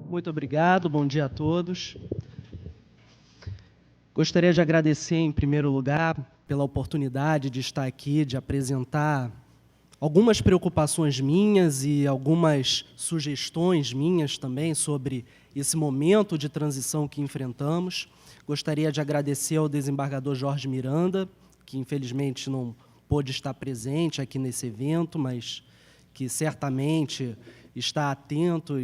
Muito obrigado, bom dia a todos. Gostaria de agradecer, em primeiro lugar, pela oportunidade de estar aqui, de apresentar algumas preocupações minhas e algumas sugestões minhas também sobre esse momento de transição que enfrentamos. Gostaria de agradecer ao desembargador Jorge Miranda, que infelizmente não pôde estar presente aqui nesse evento, mas que certamente está atento,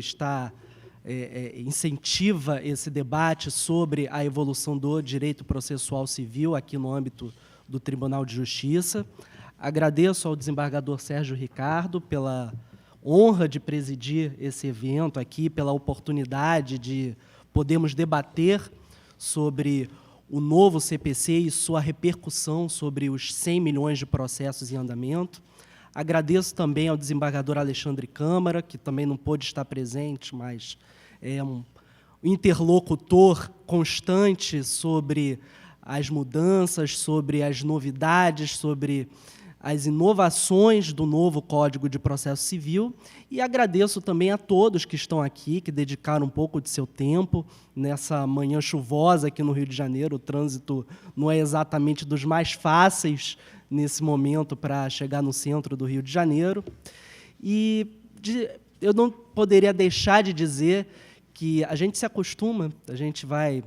incentiva esse debate sobre a evolução do direito processual civil aqui no âmbito do Tribunal de Justiça. Agradeço ao desembargador Sérgio Ricardo pela honra de presidir esse evento aqui, pela oportunidade de podermos debater sobre o novo CPC e sua repercussão sobre os 100 milhões de processos em andamento. Agradeço também ao desembargador Alexandre Câmara, que também não pôde estar presente, mas é um interlocutor constante sobre as mudanças, sobre as novidades, sobre as inovações do novo Código de Processo Civil, e agradeço também a todos que estão aqui, que dedicaram um pouco de seu tempo nessa manhã chuvosa aqui no Rio de Janeiro. O trânsito não é exatamente dos mais fáceis nesse momento para chegar no centro do Rio de Janeiro. E eu não poderia deixar de dizer que a gente se acostuma, a gente vai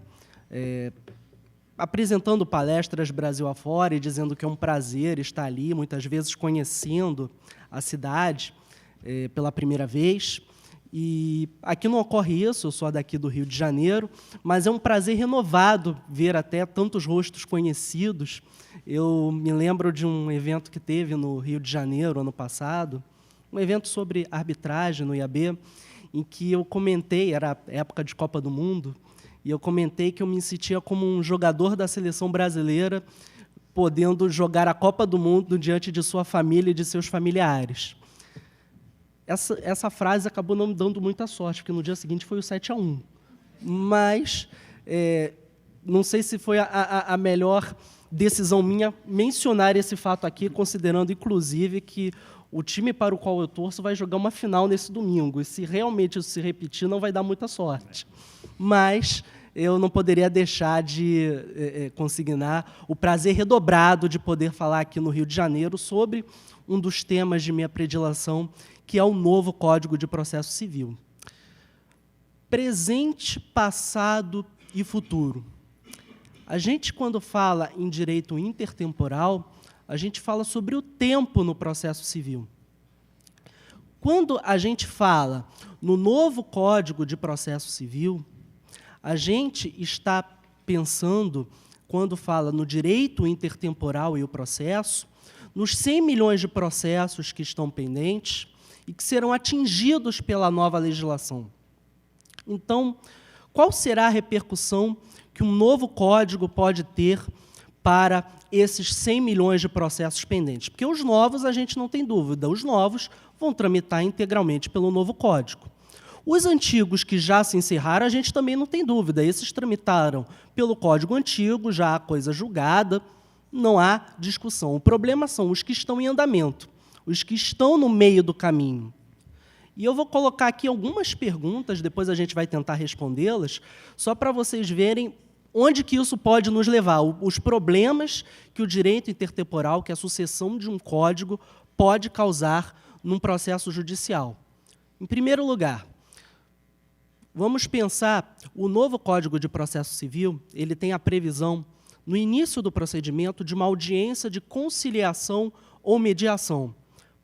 apresentando palestras Brasil afora e dizendo que é um prazer estar ali, muitas vezes conhecendo a cidade pela primeira vez. E aqui não ocorre isso, eu sou daqui do Rio de Janeiro, mas é um prazer renovado ver até tantos rostos conhecidos. Eu me lembro de um evento que teve no Rio de Janeiro, ano passado, um evento sobre arbitragem no IAB, em que eu comentei, era a época de Copa do Mundo, e eu comentei que eu me sentia como um jogador da seleção brasileira podendo jogar a Copa do Mundo diante de sua família e de seus familiares. Essa frase acabou não me dando muita sorte, porque no dia seguinte foi o 7-1. Mas não sei se foi a melhor decisão minha mencionar esse fato aqui, considerando, inclusive, que o time para o qual eu torço vai jogar uma final nesse domingo, e se realmente isso se repetir, não vai dar muita sorte. Mas eu não poderia deixar de consignar o prazer redobrado de poder falar aqui no Rio de Janeiro sobre um dos temas de minha predileção, que é o novo Código de Processo Civil. Presente, passado e futuro. A gente, quando fala em direito intertemporal, a gente fala sobre o tempo no processo civil. Quando a gente fala no novo Código de Processo Civil, a gente está pensando, quando fala no direito intertemporal e o processo, nos 100 milhões de processos que estão pendentes e que serão atingidos pela nova legislação. Então, qual será a repercussão que um novo código pode ter para esses 100 milhões de processos pendentes? Porque os novos, a gente não tem dúvida, os novos vão tramitar integralmente pelo novo código. Os antigos que já se encerraram, a gente também não tem dúvida, esses tramitaram pelo código antigo, já há coisa julgada, não há discussão. O problema são os que estão em andamento, os que estão no meio do caminho. E eu vou colocar aqui algumas perguntas, depois a gente vai tentar respondê-las, só para vocês verem onde que isso pode nos levar, os problemas que o direito intertemporal, que a sucessão de um código pode causar num processo judicial. Em primeiro lugar, vamos pensar, o novo Código de Processo Civil, ele tem a previsão, no início do procedimento, de uma audiência de conciliação ou mediação,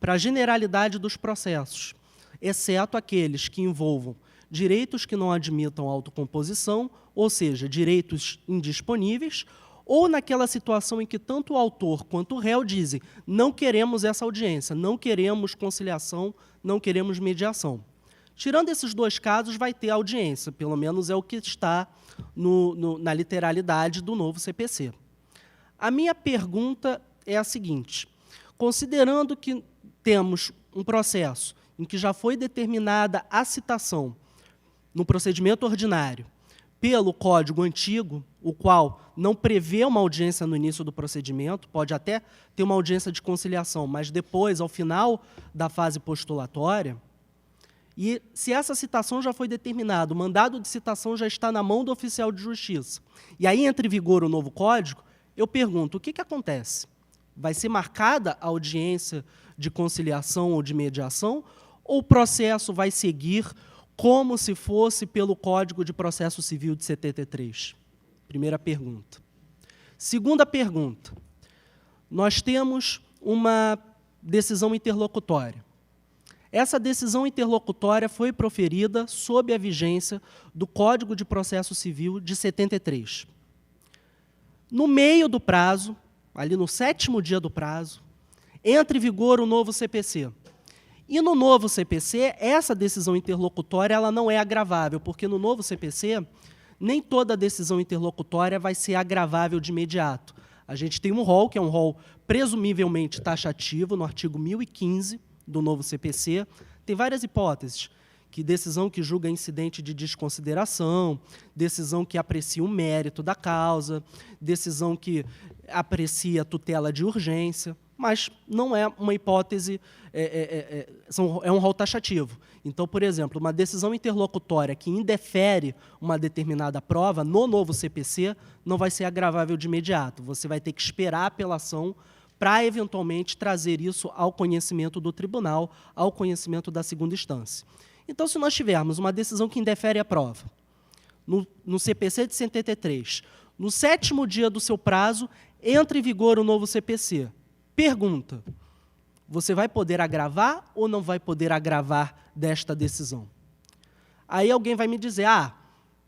para a generalidade dos processos, exceto aqueles que envolvam direitos que não admitam autocomposição, ou seja, direitos indisponíveis, ou naquela situação em que tanto o autor quanto o réu dizem não queremos essa audiência, não queremos conciliação, não queremos mediação. Tirando esses dois casos, vai ter audiência, pelo menos é o que está na literalidade do novo CPC. A minha pergunta é a seguinte: considerando que temos um processo em que já foi determinada a citação no procedimento ordinário pelo Código antigo, o qual não prevê uma audiência no início do procedimento, pode até ter uma audiência de conciliação, mas depois, ao final da fase postulatória, E se essa citação já foi determinada, o mandado de citação já está na mão do oficial de justiça, e aí entra em vigor o novo código, eu pergunto, o que acontece? Vai ser marcada a audiência de conciliação ou de mediação, ou o processo vai seguir como se fosse pelo Código de Processo Civil de 73? Primeira pergunta. Segunda pergunta. Nós temos uma decisão interlocutória. Essa decisão interlocutória foi proferida sob a vigência do Código de Processo Civil de 73. No meio do prazo, ali no 7º dia do prazo, entra em vigor o novo CPC. E no novo CPC, essa decisão interlocutória ela não é agravável, porque no novo CPC, nem toda decisão interlocutória vai ser agravável de imediato. A gente tem um rol, que é um rol presumivelmente taxativo, no artigo 1015 do novo CPC. Tem várias hipóteses, que decisão que julga incidente de desconsideração, decisão que aprecia o mérito da causa, decisão que aprecia tutela de urgência, mas não é uma hipótese, é um rol taxativo. Então, por exemplo, uma decisão interlocutória que indefere uma determinada prova, no novo CPC, não vai ser agravável de imediato. Você vai ter que esperar a apelação para, eventualmente, trazer isso ao conhecimento do tribunal, ao conhecimento da segunda instância. Então, se nós tivermos uma decisão que indefere a prova, no CPC de 73, no 7º dia do seu prazo, entra em vigor o novo CPC. Pergunta, você vai poder agravar ou não vai poder agravar desta decisão? Aí alguém vai me dizer,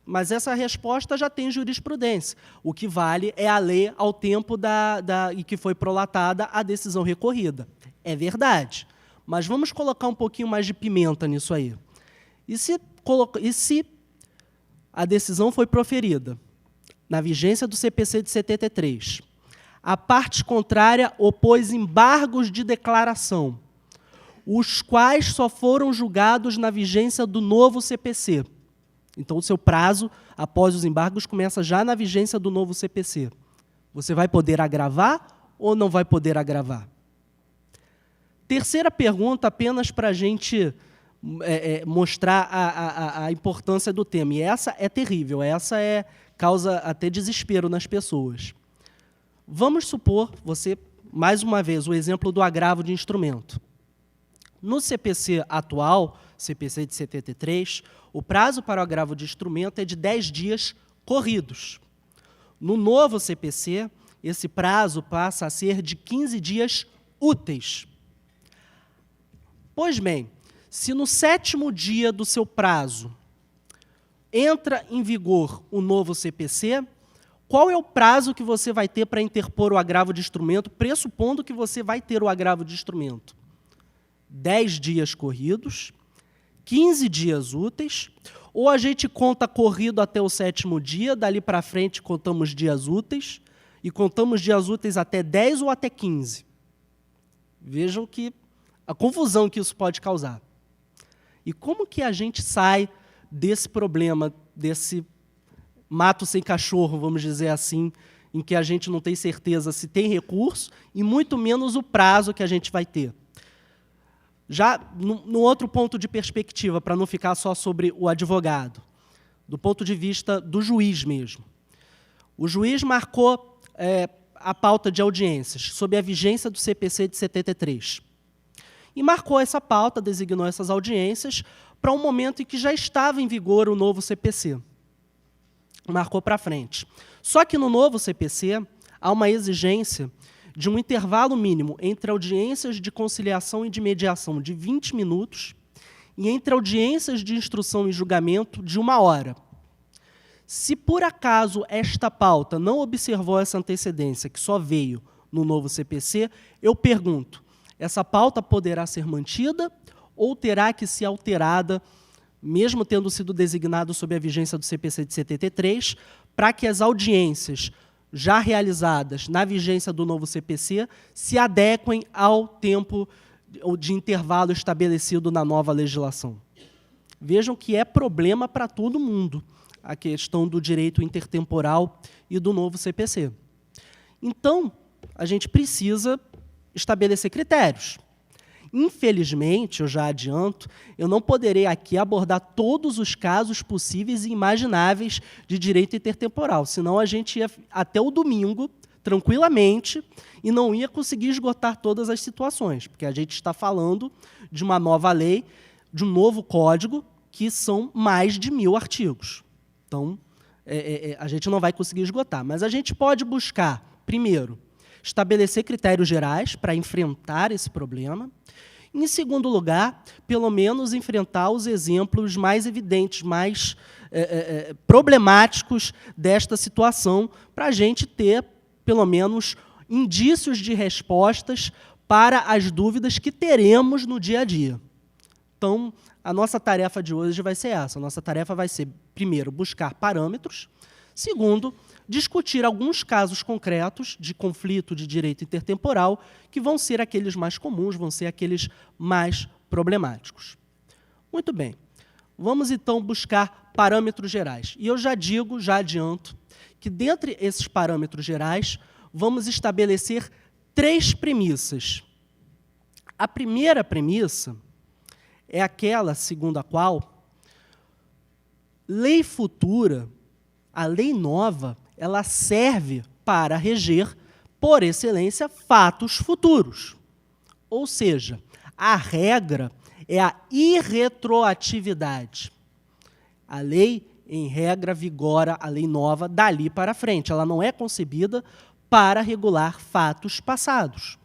mas essa resposta já tem jurisprudência. O que vale é a lei ao tempo e que foi prolatada a decisão recorrida. É verdade, mas vamos colocar um pouquinho mais de pimenta nisso aí. E se a decisão foi proferida na vigência do CPC de 73, a parte contrária opôs embargos de declaração, os quais só foram julgados na vigência do novo CPC. Então, o seu prazo, após os embargos, começa já na vigência do novo CPC. Você vai poder agravar ou não vai poder agravar? Terceira pergunta, apenas para a gente mostrar a importância do tema. E essa é terrível, essa causa até desespero nas pessoas. Vamos supor, mais uma vez, o exemplo do agravo de instrumento. No CPC atual, CPC de 73, o prazo para o agravo de instrumento é de 10 dias corridos. No novo CPC, esse prazo passa a ser de 15 dias úteis. Pois bem, se no 7º dia do seu prazo entra em vigor o novo CPC, qual é o prazo que você vai ter para interpor o agravo de instrumento, pressupondo que você vai ter o agravo de instrumento? 10 dias corridos, 15 dias úteis, ou a gente conta corrido até o 7º dia, dali para frente contamos dias úteis, e contamos dias úteis até 10 ou até 15. Vejam a confusão que isso pode causar. E como que a gente sai desse problema, desse mato sem cachorro, vamos dizer assim, em que a gente não tem certeza se tem recurso e muito menos o prazo que a gente vai ter? Já no outro ponto de perspectiva, para não ficar só sobre o advogado, do ponto de vista do juiz mesmo. O juiz marcou a pauta de audiências sob a vigência do CPC de 73. E marcou essa pauta, designou essas audiências para um momento em que já estava em vigor o novo CPC. Marcou para frente. Só que no novo CPC há uma exigência de um intervalo mínimo entre audiências de conciliação e de mediação de 20 minutos e entre audiências de instrução e julgamento de 1 hora. Se, por acaso, esta pauta não observou essa antecedência, que só veio no novo CPC, eu pergunto, essa pauta poderá ser mantida ou terá que ser alterada, mesmo tendo sido designado sob a vigência do CPC de 73, para que as audiências já realizadas na vigência do novo CPC se adequem ao tempo de intervalo estabelecido na nova legislação? Vejam que é problema para todo mundo a questão do direito intertemporal e do novo CPC. Então, a gente precisa estabelecer critérios. Infelizmente, eu já adianto, eu não poderei aqui abordar todos os casos possíveis e imagináveis de direito intertemporal, senão a gente ia até o domingo, tranquilamente, e não ia conseguir esgotar todas as situações, porque a gente está falando de uma nova lei, de um novo código, que são mais de 1000 artigos. Então, a gente não vai conseguir esgotar. Mas a gente pode buscar, primeiro, estabelecer critérios gerais para enfrentar esse problema. Em segundo lugar, pelo menos enfrentar os exemplos mais evidentes, mais problemáticos desta situação, para a gente ter, pelo menos, indícios de respostas para as dúvidas que teremos no dia a dia. Então, a nossa tarefa de hoje vai ser essa. A nossa tarefa vai ser, primeiro, buscar parâmetros. Segundo, discutir alguns casos concretos de conflito de direito intertemporal, que vão ser aqueles mais comuns, vão ser aqueles mais problemáticos. Muito bem. Vamos, então, buscar parâmetros gerais. E eu já digo, já adianto, que, dentre esses parâmetros gerais, vamos estabelecer 3 premissas. A primeira premissa é aquela segundo a qual lei futura, a lei nova, ela serve para reger, por excelência, fatos futuros. Ou seja, a regra é a irretroatividade. A lei, em regra, vigora a lei nova dali para frente. Ela não é concebida para regular fatos passados.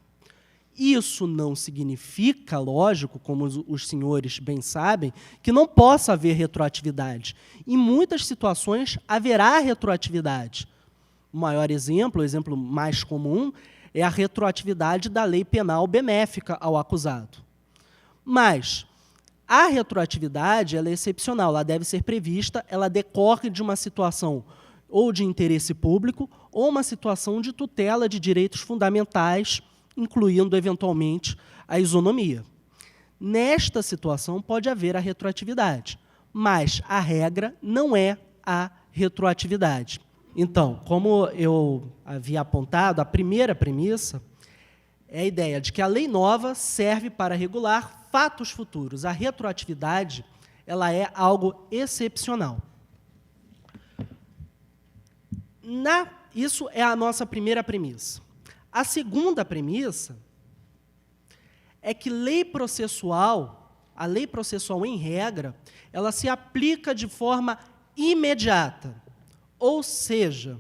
Isso não significa, lógico, como os senhores bem sabem, que não possa haver retroatividade. Em muitas situações, haverá retroatividade. O maior exemplo, o exemplo mais comum, é a retroatividade da lei penal benéfica ao acusado. Mas a retroatividade ela é excepcional, ela deve ser prevista, ela decorre de uma situação ou de interesse público ou uma situação de tutela de direitos fundamentais, incluindo, eventualmente, a isonomia. Nesta situação, pode haver a retroatividade, mas a regra não é a retroatividade. Então, como eu havia apontado, a primeira premissa é a ideia de que a lei nova serve para regular fatos futuros. A retroatividade ela é algo excepcional. Isso é a nossa primeira premissa. A segunda premissa é que a lei processual em regra, ela se aplica de forma imediata. Ou seja,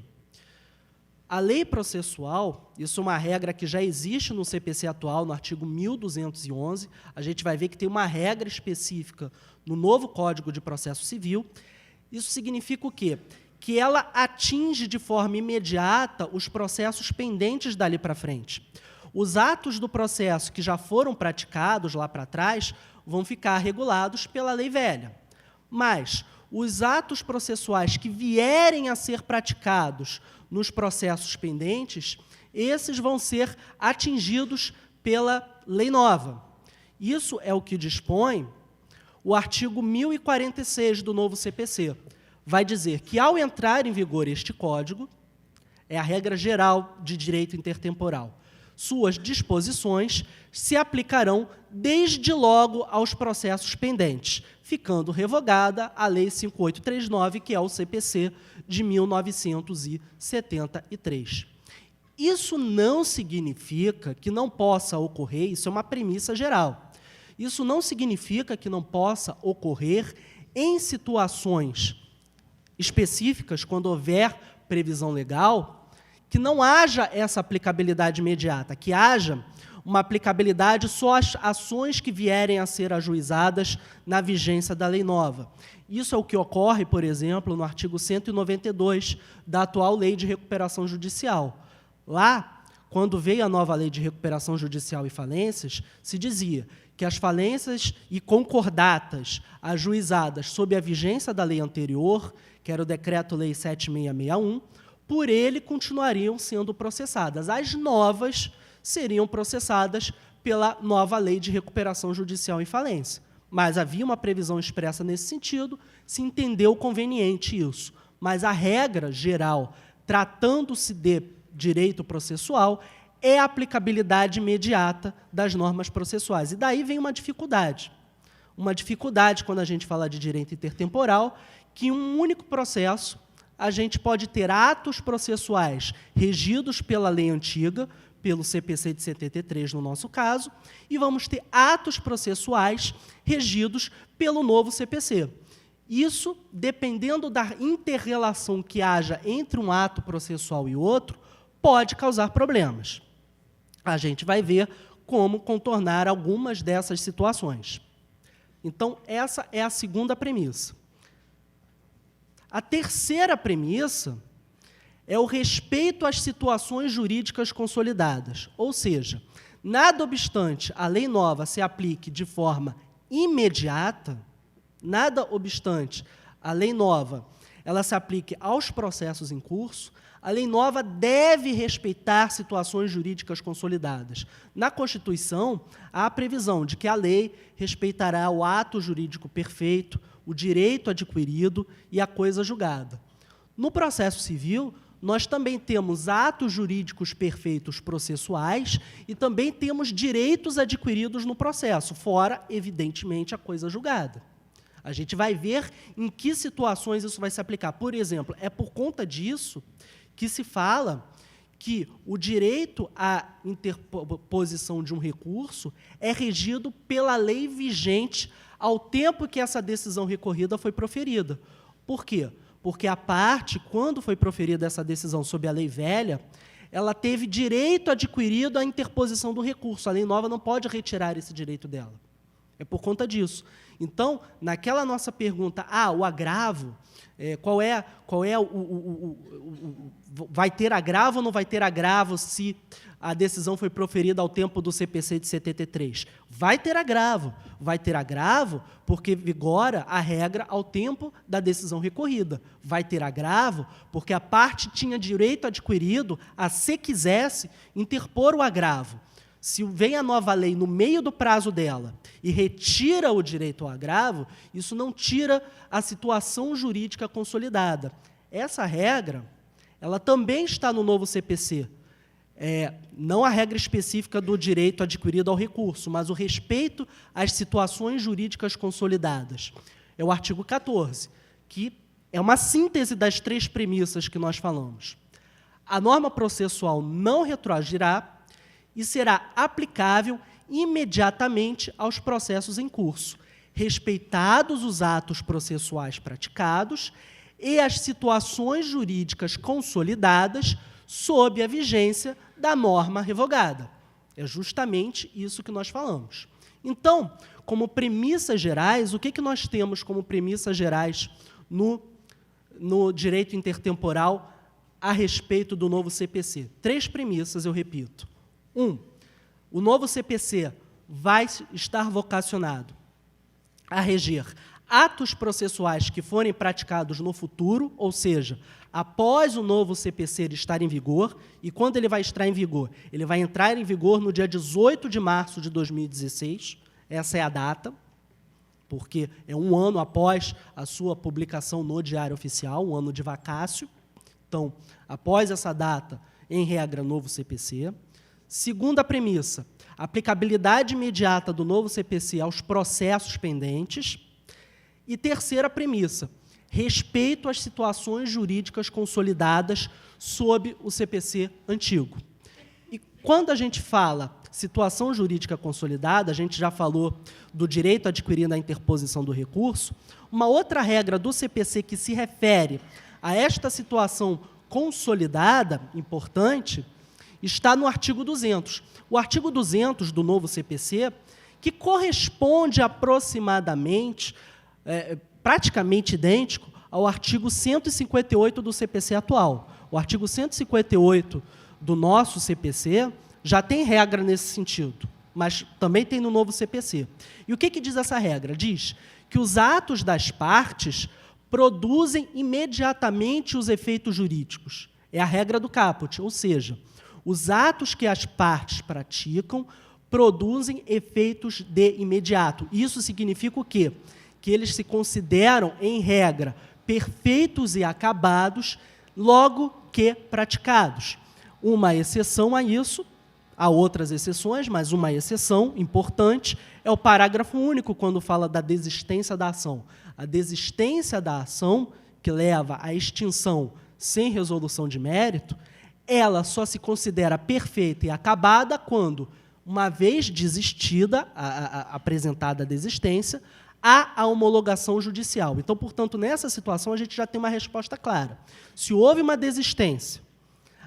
a lei processual, isso é uma regra que já existe no CPC atual, no artigo 1211, a gente vai ver que tem uma regra específica no novo Código de Processo Civil. Isso significa o quê? Que ela atinge de forma imediata os processos pendentes dali para frente. Os atos do processo que já foram praticados lá para trás vão ficar regulados pela lei velha. Mas os atos processuais que vierem a ser praticados nos processos pendentes, esses vão ser atingidos pela lei nova. Isso é o que dispõe o artigo 1046 do novo CPC. Vai dizer que, ao entrar em vigor este código, é a regra geral de direito intertemporal, suas disposições se aplicarão desde logo aos processos pendentes, ficando revogada a Lei 5839, que é o CPC de 1973. Isso não significa que não possa ocorrer, isso é uma premissa geral, isso não significa que não possa ocorrer em situações específicas, quando houver previsão legal, que não haja essa aplicabilidade imediata, que haja uma aplicabilidade só às ações que vierem a ser ajuizadas na vigência da lei nova. Isso é o que ocorre, por exemplo, no artigo 192 da atual Lei de Recuperação Judicial. Lá, quando veio a nova Lei de Recuperação Judicial e Falências, se dizia que as falências e concordatas ajuizadas sob a vigência da lei anterior, que era o Decreto-Lei 7661, por ele continuariam sendo processadas. As novas seriam processadas pela nova Lei de Recuperação Judicial e Falência. Mas havia uma previsão expressa nesse sentido, se entendeu conveniente isso. Mas a regra geral, tratando-se de direito processual, é a aplicabilidade imediata das normas processuais. E daí vem uma dificuldade. Uma dificuldade, quando a gente fala de direito intertemporal, que em um único processo a gente pode ter atos processuais regidos pela lei antiga, pelo CPC de 73, no nosso caso, e vamos ter atos processuais regidos pelo novo CPC. Isso, dependendo da inter-relação que haja entre um ato processual e outro, pode causar problemas. A gente vai ver como contornar algumas dessas situações. Então, essa é a segunda premissa. A terceira premissa é o respeito às situações jurídicas consolidadas, ou seja, nada obstante a lei nova se aplique de forma imediata, nada obstante a lei nova ela se aplique aos processos em curso, a lei nova deve respeitar situações jurídicas consolidadas. Na Constituição, há a previsão de que a lei respeitará o ato jurídico perfeito, o direito adquirido e a coisa julgada. No processo civil, nós também temos atos jurídicos perfeitos processuais e também temos direitos adquiridos no processo, fora, evidentemente, a coisa julgada. A gente vai ver em que situações isso vai se aplicar. Por exemplo, é por conta disso que se fala que o direito à interposição de um recurso é regido pela lei vigente ao tempo que essa decisão recorrida foi proferida. Por quê? Porque a parte, quando foi proferida essa decisão sob a lei velha, ela teve direito adquirido à interposição do recurso. A lei nova não pode retirar esse direito dela. É por conta disso. Então, naquela nossa pergunta, o agravo, vai ter agravo ou não vai ter agravo se a decisão foi proferida ao tempo do CPC de 73? Vai ter agravo porque vigora a regra ao tempo da decisão recorrida. Vai ter agravo porque a parte tinha direito adquirido a, se quisesse, interpor o agravo. Se vem a nova lei no meio do prazo dela e retira o direito ao agravo, isso não tira a situação jurídica consolidada. Essa regra, ela também está no novo CPC. Não a regra específica do direito adquirido ao recurso, mas o respeito às situações jurídicas consolidadas. É o artigo 14, que é uma síntese das três premissas que nós falamos. A norma processual não retroagirá e será aplicável imediatamente aos processos em curso, respeitados os atos processuais praticados e as situações jurídicas consolidadas sob a vigência da norma revogada. É justamente isso que nós falamos. Então, como premissas gerais, o que nós temos como premissas gerais no direito intertemporal a respeito do novo CPC? Três premissas, eu repito. 1. O novo CPC vai estar vocacionado a reger atos processuais que forem praticados no futuro, ou seja, após o novo CPC estar em vigor, e quando ele vai estar em vigor? Ele vai entrar em vigor no dia 18 de março de 2016, essa é a data, porque é um ano após a sua publicação no Diário Oficial, um ano de vacácio. Então, após essa data, em regra, novo CPC. Segunda premissa, aplicabilidade imediata do novo CPC aos processos pendentes. E terceira premissa, respeito às situações jurídicas consolidadas sob o CPC antigo. E quando a gente fala situação jurídica consolidada, a gente já falou do direito adquirido à interposição do recurso, uma outra regra do CPC que se refere a esta situação consolidada, importante, está no artigo 200. O artigo 200 do novo CPC, que corresponde aproximadamente, praticamente idêntico ao artigo 158 do CPC atual. O artigo 158 do nosso CPC já tem regra nesse sentido, mas também tem no novo CPC. E o que diz essa regra? Diz que os atos das partes produzem imediatamente os efeitos jurídicos. É a regra do caput, ou seja, os atos que as partes praticam produzem efeitos de imediato. Isso significa o quê? Que eles se consideram, em regra, perfeitos e acabados, logo que praticados. Uma exceção a isso Há outras exceções, mas uma exceção importante é o parágrafo único, quando fala da desistência da ação. A desistência da ação, que leva à extinção sem resolução de mérito, ela só se considera perfeita e acabada quando, uma vez desistida, apresentada a desistência, há a homologação judicial. Então, portanto, nessa situação, a gente já tem uma resposta clara. Se houve uma desistência,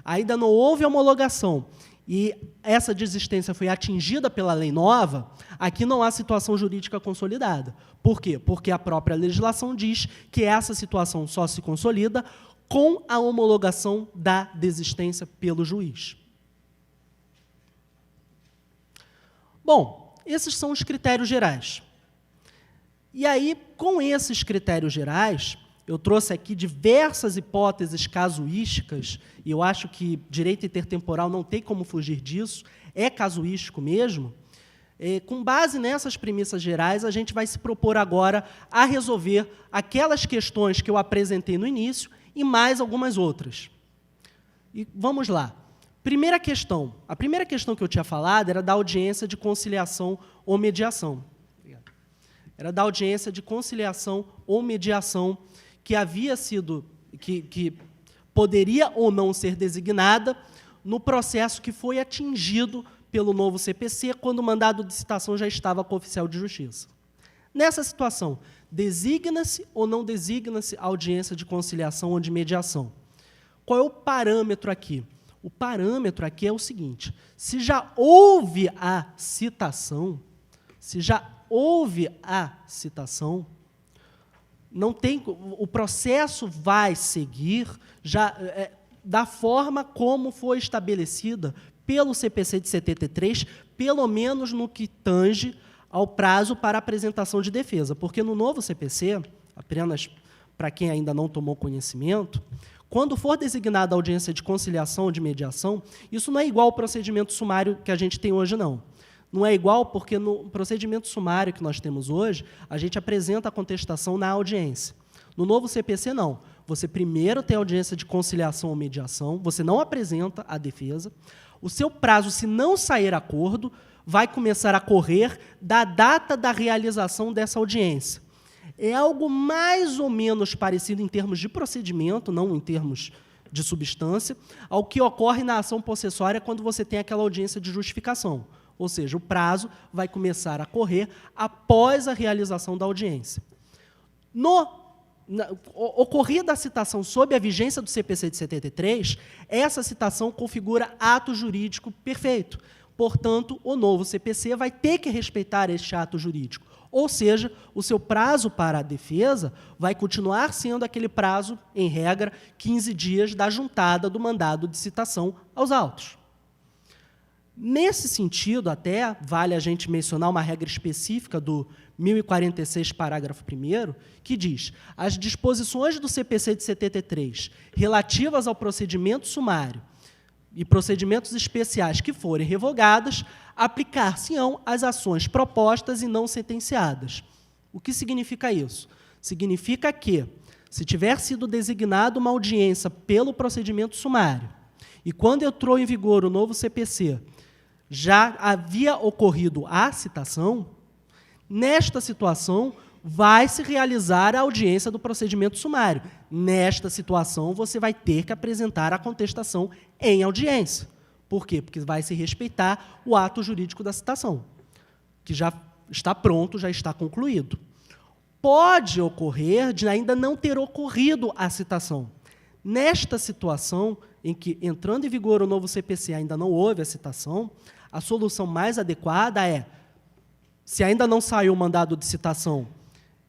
ainda não houve homologação, e essa desistência foi atingida pela lei nova, aqui não há situação jurídica consolidada. Por quê? Porque a própria legislação diz que essa situação só se consolida com a homologação da desistência pelo juiz. Bom, esses são os critérios gerais. E aí, com esses critérios gerais, eu trouxe aqui diversas hipóteses casuísticas, e eu acho que direito intertemporal não tem como fugir disso, é casuístico mesmo. Com base nessas premissas gerais, a gente vai se propor agora a resolver aquelas questões que eu apresentei no início e mais algumas outras. E vamos lá. Primeira questão. A primeira questão que eu tinha falado era da audiência de conciliação ou mediação. Era da audiência de conciliação ou mediação que havia sido, que poderia ou não ser designada no processo que foi atingido pelo novo CPC, quando o mandado de citação já estava com o oficial de justiça. Nessa situação, designa-se ou não designa-se a audiência de conciliação ou de mediação? Qual é o parâmetro aqui? O parâmetro aqui é o seguinte: se já houve a citação, não tem, o processo vai seguir já da forma como foi estabelecida pelo CPC de 73, pelo menos no que tange ao prazo para apresentação de defesa, porque no novo CPC, apenas para quem ainda não tomou conhecimento, quando for designada a audiência de conciliação ou de mediação, isso não é igual ao procedimento sumário que a gente tem hoje, não. Não é igual porque no procedimento sumário que nós temos hoje, a gente apresenta a contestação na audiência. No novo CPC, não. Você primeiro tem a audiência de conciliação ou mediação, você não apresenta a defesa, o seu prazo, se não sair acordo, vai começar a correr da data da realização dessa audiência. É algo mais ou menos parecido em termos de procedimento, não em termos de substância, ao que ocorre na ação possessória quando você tem aquela audiência de justificação. Ou seja, o prazo vai começar a correr após a realização da audiência. Ocorrida a citação sob a vigência do CPC de 73, essa citação configura ato jurídico perfeito. Portanto, o novo CPC vai ter que respeitar este ato jurídico. Ou seja, o seu prazo para a defesa vai continuar sendo aquele prazo, em regra, 15 dias da juntada do mandado de citação aos autos. Nesse sentido, até vale a gente mencionar uma regra específica do 1046, parágrafo 1º, que diz: as disposições do CPC de 73 relativas ao procedimento sumário e procedimentos especiais que forem revogadas, aplicar-se-ão às ações propostas e não sentenciadas. O que significa isso? Significa que, se tiver sido designada uma audiência pelo procedimento sumário, e quando entrou em vigor o novo CPC, já havia ocorrido a citação, nesta situação, vai se realizar a audiência do procedimento sumário. Nesta situação, você vai ter que apresentar a contestação em audiência. Por quê? Porque vai se respeitar o ato jurídico da citação, que já está pronto, já está concluído. Pode ocorrer de ainda não ter ocorrido a citação. Nesta situação, em que, entrando em vigor o novo CPC, ainda não houve a citação, a solução mais adequada é, se ainda não saiu o mandado de citação,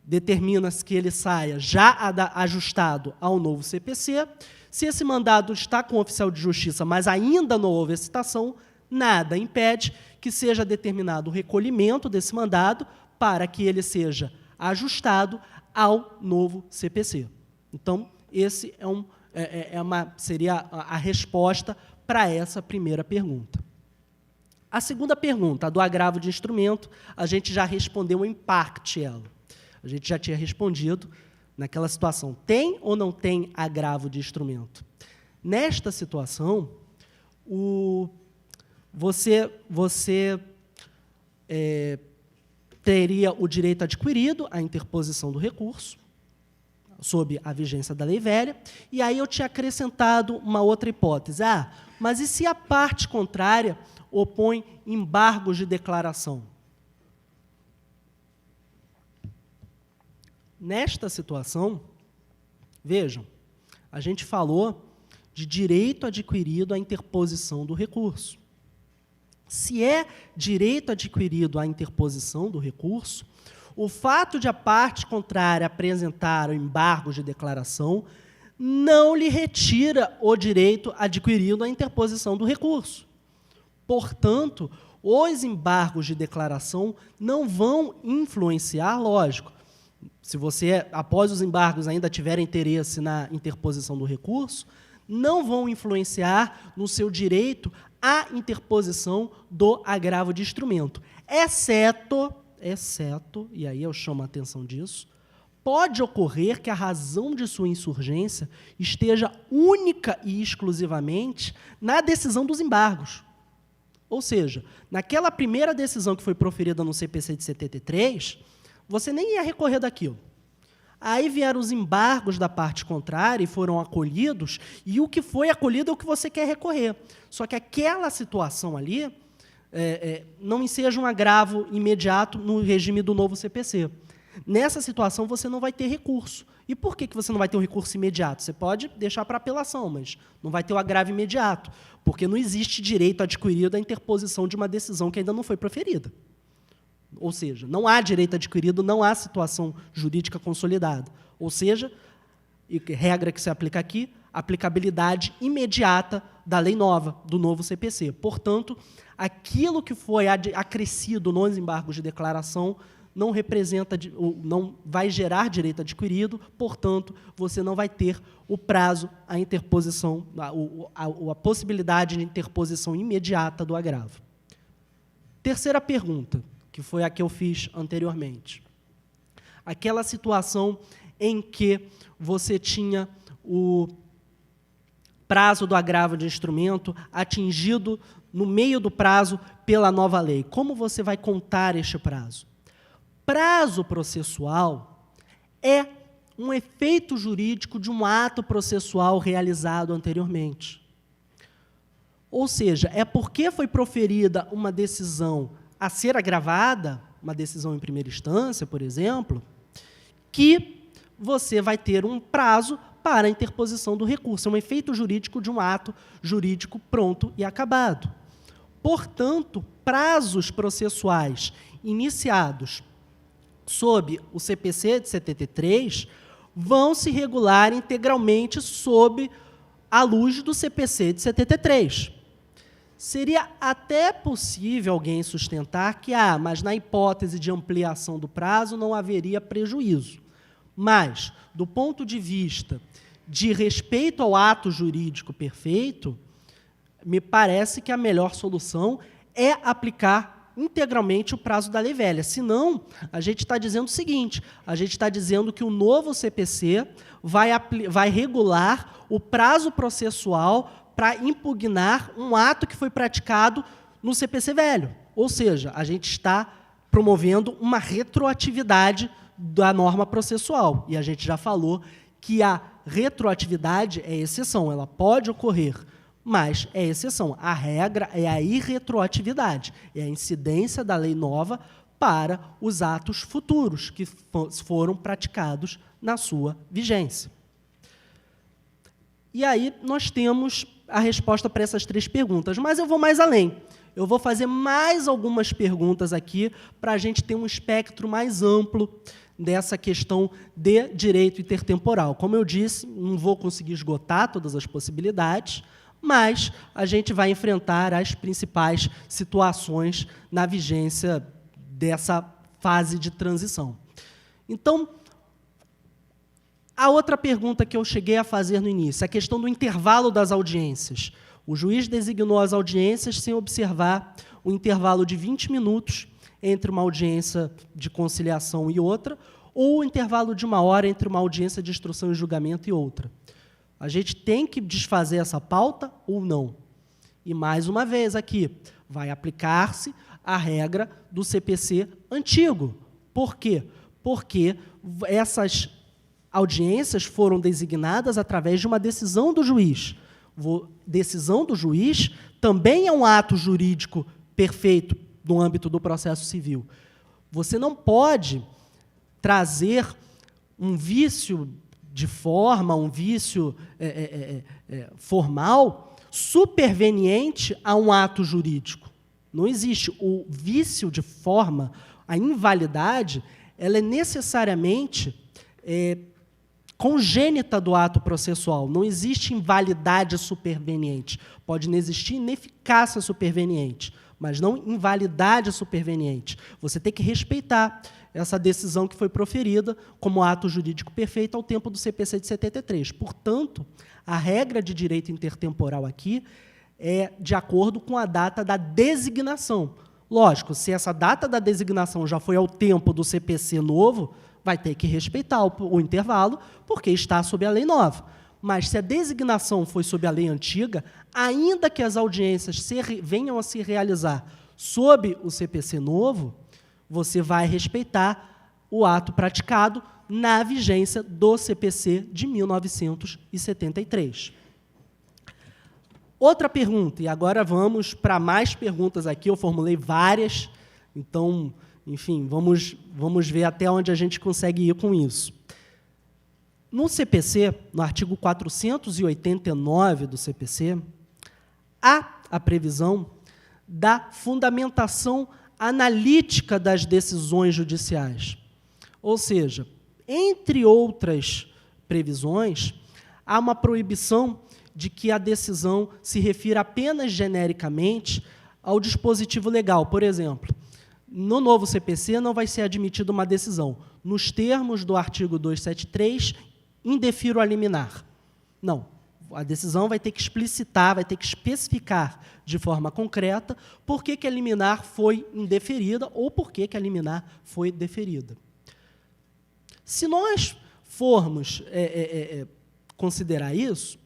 determina-se que ele saia já ajustado ao novo CPC. Se esse mandado está com o oficial de justiça, mas ainda não houve a citação, nada impede que seja determinado o recolhimento desse mandado para que ele seja ajustado ao novo CPC. Então, esse seria a resposta para essa primeira pergunta. A segunda pergunta, a do agravo de instrumento, a gente já respondeu em parte ela. A gente já tinha respondido naquela situação. Tem ou não tem agravo de instrumento? Nesta situação, você teria o direito adquirido à interposição do recurso, sob a vigência da lei velha, e aí eu tinha acrescentado uma outra hipótese. Mas e se a parte contrária opõe embargos de declaração? Nesta situação, vejam, a gente falou de direito adquirido à interposição do recurso. Se é direito adquirido à interposição do recurso, o fato de a parte contrária apresentar o embargo de declaração não lhe retira o direito adquirido à interposição do recurso. Portanto, os embargos de declaração não vão influenciar, lógico. Se você, após os embargos, ainda tiver interesse na interposição do recurso, não vão influenciar no seu direito à interposição do agravo de instrumento, exceto, e aí eu chamo a atenção disso, pode ocorrer que a razão de sua insurgência esteja única e exclusivamente na decisão dos embargos. Ou seja, naquela primeira decisão que foi proferida no CPC de 73, você nem ia recorrer daquilo. Aí vieram os embargos da parte contrária e foram acolhidos, e o que foi acolhido é o que você quer recorrer. Só que aquela situação ali não enseja um agravo imediato no regime do novo CPC. Nessa situação, você não vai ter recurso. E por que você não vai ter um recurso imediato? Você pode deixar para apelação, mas não vai ter o agravo imediato, porque não existe direito adquirido à interposição de uma decisão que ainda não foi proferida. Ou seja, não há direito adquirido, não há situação jurídica consolidada. Ou seja, e regra que se aplica aqui, aplicabilidade imediata da lei nova, do novo CPC. Portanto, aquilo que foi acrescido nos embargos de declaração não representa, não vai gerar direito adquirido, portanto, você não vai ter o prazo, a interposição, a possibilidade de interposição imediata do agravo. Terceira pergunta, que foi a que eu fiz anteriormente. Aquela situação em que você tinha o prazo do agravo de instrumento atingido no meio do prazo pela nova lei. Como você vai contar este prazo? Prazo processual é um efeito jurídico de um ato processual realizado anteriormente. Ou seja, é porque foi proferida uma decisão a ser agravada, uma decisão em primeira instância, por exemplo, que você vai ter um prazo para a interposição do recurso. É um efeito jurídico de um ato jurídico pronto e acabado. Portanto, prazos processuais iniciados sob o CPC de 73 vão se regular integralmente sob a luz do CPC de 73. Seria até possível alguém sustentar que, mas na hipótese de ampliação do prazo não haveria prejuízo. Mas, do ponto de vista de respeito ao ato jurídico perfeito, me parece que a melhor solução é aplicar integralmente o prazo da lei velha. Senão, a gente está dizendo o seguinte, a gente está dizendo que o novo CPC vai regular o prazo processual para impugnar um ato que foi praticado no CPC velho. Ou seja, a gente está promovendo uma retroatividade da norma processual. E a gente já falou que a retroatividade é exceção, ela pode ocorrer, mas é exceção. A regra é a irretroatividade, é a incidência da lei nova para os atos futuros que foram praticados na sua vigência. E aí nós temos a resposta para essas três perguntas, mas eu vou mais além. Eu vou fazer mais algumas perguntas aqui para a gente ter um espectro mais amplo dessa questão de direito intertemporal. Como eu disse, não vou conseguir esgotar todas as possibilidades, mas a gente vai enfrentar as principais situações na vigência dessa fase de transição. Então, a outra pergunta que eu cheguei a fazer no início, a questão do intervalo das audiências. O juiz designou as audiências sem observar o intervalo de 20 minutos entre uma audiência de conciliação e outra, ou o intervalo de 1 hora entre uma audiência de instrução e julgamento e outra. A gente tem que desfazer essa pauta ou não? E, mais uma vez, aqui, Vai aplicar-se a regra do CPC antigo. Por quê? Porque essas audiências foram designadas através de uma decisão do juiz. Decisão do juiz também é um ato jurídico perfeito no âmbito do processo civil. Você não pode trazer um vício de forma, um vício formal, superveniente a um ato jurídico. Não existe. O vício de forma, a invalidade, ela é necessariamente congênita do ato processual. Não existe invalidade superveniente. Pode não existir ineficácia superveniente, mas não invalidade superveniente. Você tem que respeitar essa decisão que foi proferida como ato jurídico perfeito ao tempo do CPC de 73. Portanto, a regra de direito intertemporal aqui é de acordo com a data da designação. Lógico, se essa data da designação já foi ao tempo do CPC novo, vai ter que respeitar o intervalo, porque está sob a lei nova. Mas se a designação foi sob a lei antiga, ainda que as audiências venham a se realizar sob o CPC novo, você vai respeitar o ato praticado na vigência do CPC de 1973. Outra pergunta, e agora vamos para mais perguntas aqui, eu formulei várias, então, enfim, vamos ver até onde a gente consegue ir com isso. No CPC, no artigo 489 do CPC, há a previsão da fundamentação analítica das decisões judiciais. Ou seja, entre outras previsões, há uma proibição de que a decisão se refira apenas genericamente ao dispositivo legal. Por exemplo, no novo CPC não vai ser admitida uma decisão nos termos do artigo 273, indefiro a liminar. Não. A decisão vai ter que explicitar, vai ter que especificar de forma concreta por que a liminar foi indeferida ou por que a liminar foi deferida. Se nós formos considerar isso,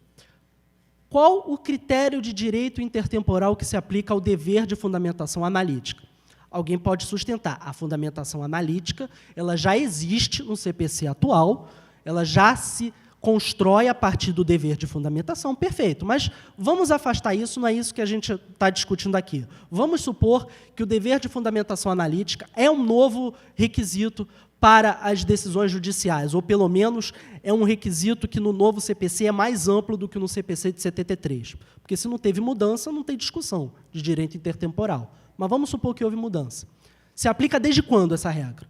qual o critério de direito intertemporal que se aplica ao dever de fundamentação analítica? Alguém pode sustentar. A fundamentação analítica ela já existe no CPC atual, ela já se constrói a partir do dever de fundamentação, perfeito. Mas vamos afastar isso, não é isso que a gente está discutindo aqui. Vamos supor que o dever de fundamentação analítica é um novo requisito para as decisões judiciais, ou, pelo menos, é um requisito que no novo CPC é mais amplo do que no CPC de 73. Porque, se não teve mudança, não tem discussão de direito intertemporal. Mas vamos supor que houve mudança. Se aplica desde quando essa regra?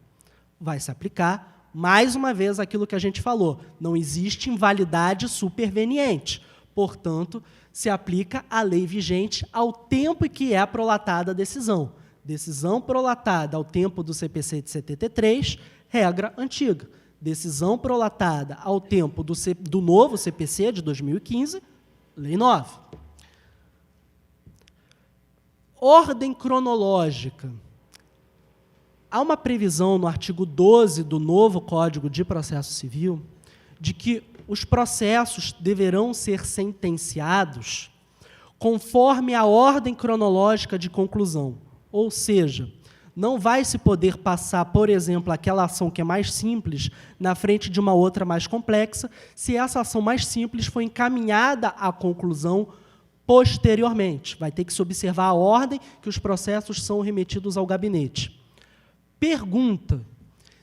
Vai se aplicar, mais uma vez, aquilo que a gente falou. Não existe invalidade superveniente. Portanto, se aplica a lei vigente ao tempo em que é prolatada a decisão. Decisão prolatada ao tempo do CPC de 73, regra antiga. Decisão prolatada ao tempo do novo CPC de 2015, lei nova. Ordem cronológica. Há uma previsão no artigo 12 do novo Código de Processo Civil de que os processos deverão ser sentenciados conforme a ordem cronológica de conclusão. Ou seja, não vai se poder passar, por exemplo, aquela ação que é mais simples na frente de uma outra mais complexa, se essa ação mais simples foi encaminhada à conclusão posteriormente. Vai ter que se observar a ordem que os processos são remetidos ao gabinete. Pergunta: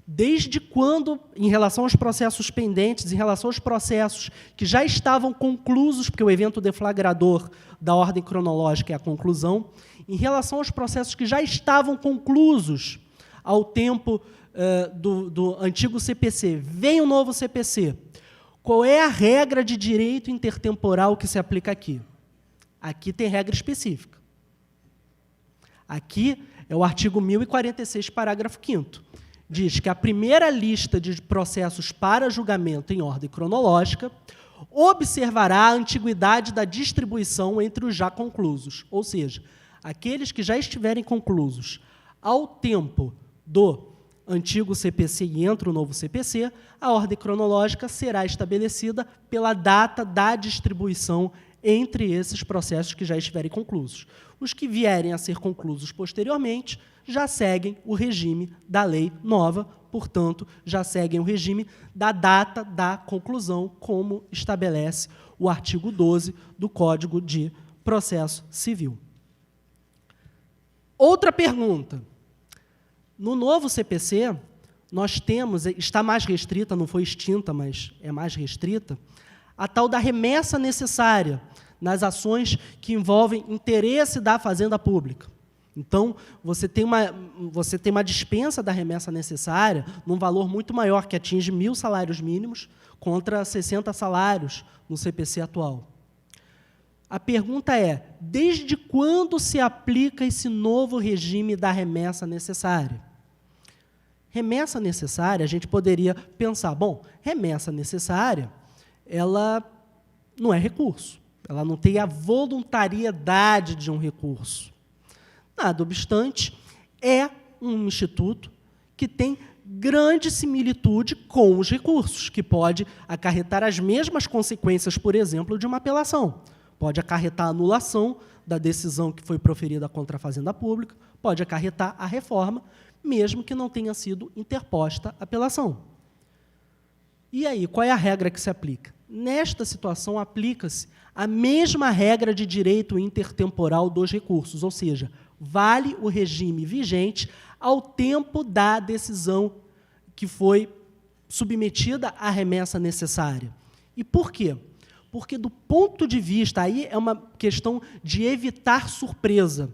desde quando, em relação aos processos pendentes, em relação aos processos que já estavam conclusos, porque o evento deflagrador da ordem cronológica é a conclusão, em relação aos processos que já estavam conclusos ao tempo do antigo CPC, vem o novo CPC, qual é a regra de direito intertemporal que se aplica aqui? Aqui tem regra específica. Aqui é o artigo 1046, parágrafo 5º. Diz que a primeira lista de processos para julgamento em ordem cronológica observará a antiguidade da distribuição entre os já conclusos, ou seja, aqueles que já estiverem conclusos ao tempo do antigo CPC e entra o novo CPC, a ordem cronológica será estabelecida pela data da distribuição entre esses processos que já estiverem conclusos. Os que vierem a ser conclusos posteriormente já seguem o regime da lei nova, portanto, já seguem o regime da data da conclusão, como estabelece o artigo 12 do Código de Processo Civil. Outra pergunta. No novo CPC, nós temos, está mais restrita, não foi extinta, mas é mais restrita, a tal da remessa necessária nas ações que envolvem interesse da Fazenda Pública. Então, você tem uma dispensa da remessa necessária num valor muito maior, que atinge 1.000 salários mínimos contra 60 salários no CPC atual. A pergunta é, desde quando se aplica esse novo regime da remessa necessária? Remessa necessária, a gente poderia pensar, bom, remessa necessária, ela não é recurso, ela não tem a voluntariedade de um recurso. Nada obstante, é um instituto que tem grande similitude com os recursos, que pode acarretar as mesmas consequências, por exemplo, de uma apelação. Pode acarretar a anulação da decisão que foi proferida contra a Fazenda Pública, pode acarretar a reforma, mesmo que não tenha sido interposta a apelação. E aí, qual é a regra que se aplica? Nesta situação, aplica-se a mesma regra de direito intertemporal dos recursos, ou seja, vale o regime vigente ao tempo da decisão que foi submetida à remessa necessária. E por quê? Porque, do ponto de vista, aí é uma questão de evitar surpresa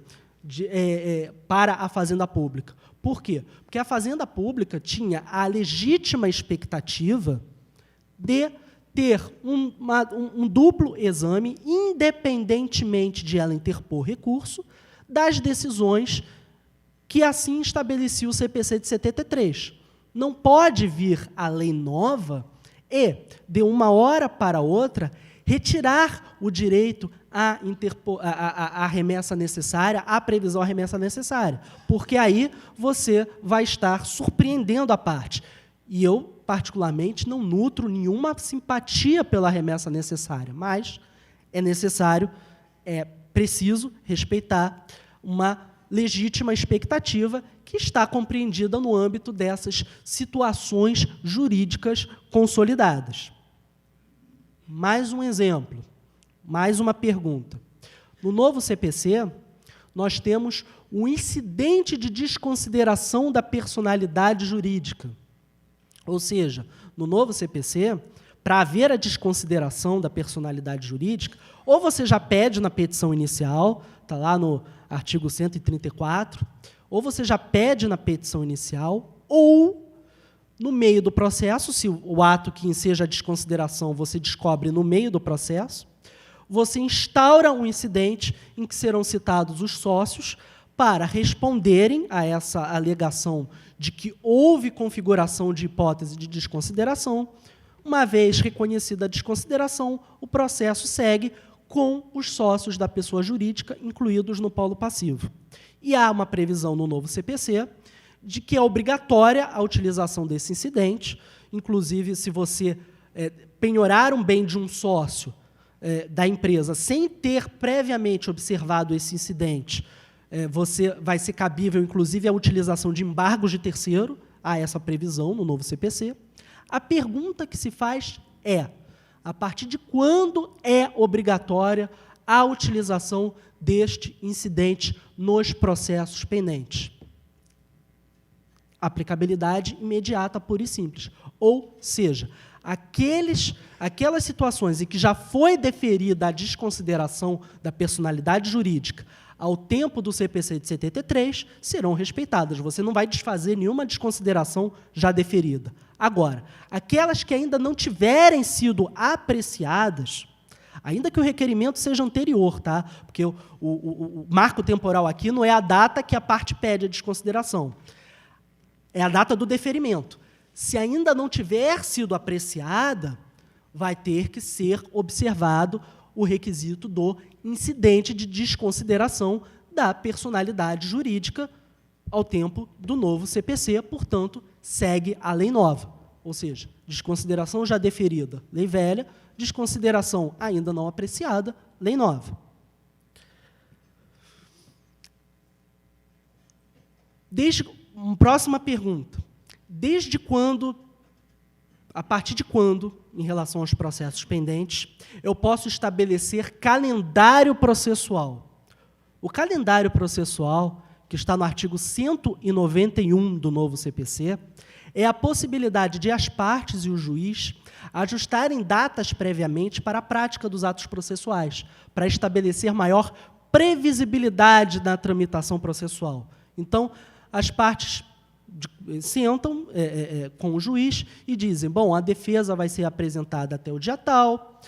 para a Fazenda Pública. Por quê? Porque a Fazenda Pública tinha a legítima expectativa de ter um duplo exame, independentemente de ela interpor recurso, das decisões que assim estabelecia o CPC de 73. Não pode vir a lei nova e, de uma hora para outra, retirar o direito à remessa necessária, à previsão à remessa necessária, porque aí você vai estar surpreendendo a parte. E eu, particularmente, não nutro nenhuma simpatia pela remessa necessária, mas é necessário, é preciso respeitar uma legítima expectativa que está compreendida no âmbito dessas situações jurídicas consolidadas. Mais um exemplo, mais uma pergunta. No novo CPC, nós temos o incidente de desconsideração da personalidade jurídica. Ou seja, no novo CPC, para haver a desconsideração da personalidade jurídica, ou você já pede na petição inicial, está lá no artigo 134, ou você já pede na petição inicial, ou, no meio do processo, se o ato que enseja a desconsideração você descobre no meio do processo, você instaura um incidente em que serão citados os sócios para responderem a essa alegação de que houve configuração de hipótese de desconsideração. Uma vez reconhecida a desconsideração, o processo segue com os sócios da pessoa jurídica incluídos no polo passivo. E há uma previsão no novo CPC de que é obrigatória a utilização desse incidente, inclusive se você penhorar um bem de um sócio da empresa sem ter previamente observado esse incidente, você vai ser cabível, inclusive, a utilização de embargos de terceiro, há essa previsão no novo CPC. A pergunta que se faz é, a partir de quando é obrigatória a utilização deste incidente nos processos pendentes? Aplicabilidade imediata, pura e simples. Ou seja, aquelas situações em que já foi deferida a desconsideração da personalidade jurídica ao tempo do CPC de 73, serão respeitadas. Você não vai desfazer nenhuma desconsideração já deferida. Agora, aquelas que ainda não tiverem sido apreciadas, ainda que o requerimento seja anterior, tá? Porque o marco temporal aqui não é a data que a parte pede a desconsideração, é a data do deferimento. Se ainda não tiver sido apreciada, vai ter que ser observado o requisito do incidente de desconsideração da personalidade jurídica ao tempo do novo CPC, portanto, segue a lei nova. Ou seja, desconsideração já deferida, lei velha, desconsideração ainda não apreciada, lei nova. Próxima pergunta. Desde quando, a partir de quando, em relação aos processos pendentes, eu posso estabelecer calendário processual? O calendário processual, que está no artigo 191 do novo CPC, é a possibilidade de as partes e o juiz ajustarem datas previamente para a prática dos atos processuais, para estabelecer maior previsibilidade na tramitação processual. Então, as partes sentam com o juiz e dizem, bom, a defesa vai ser apresentada até o dia tal,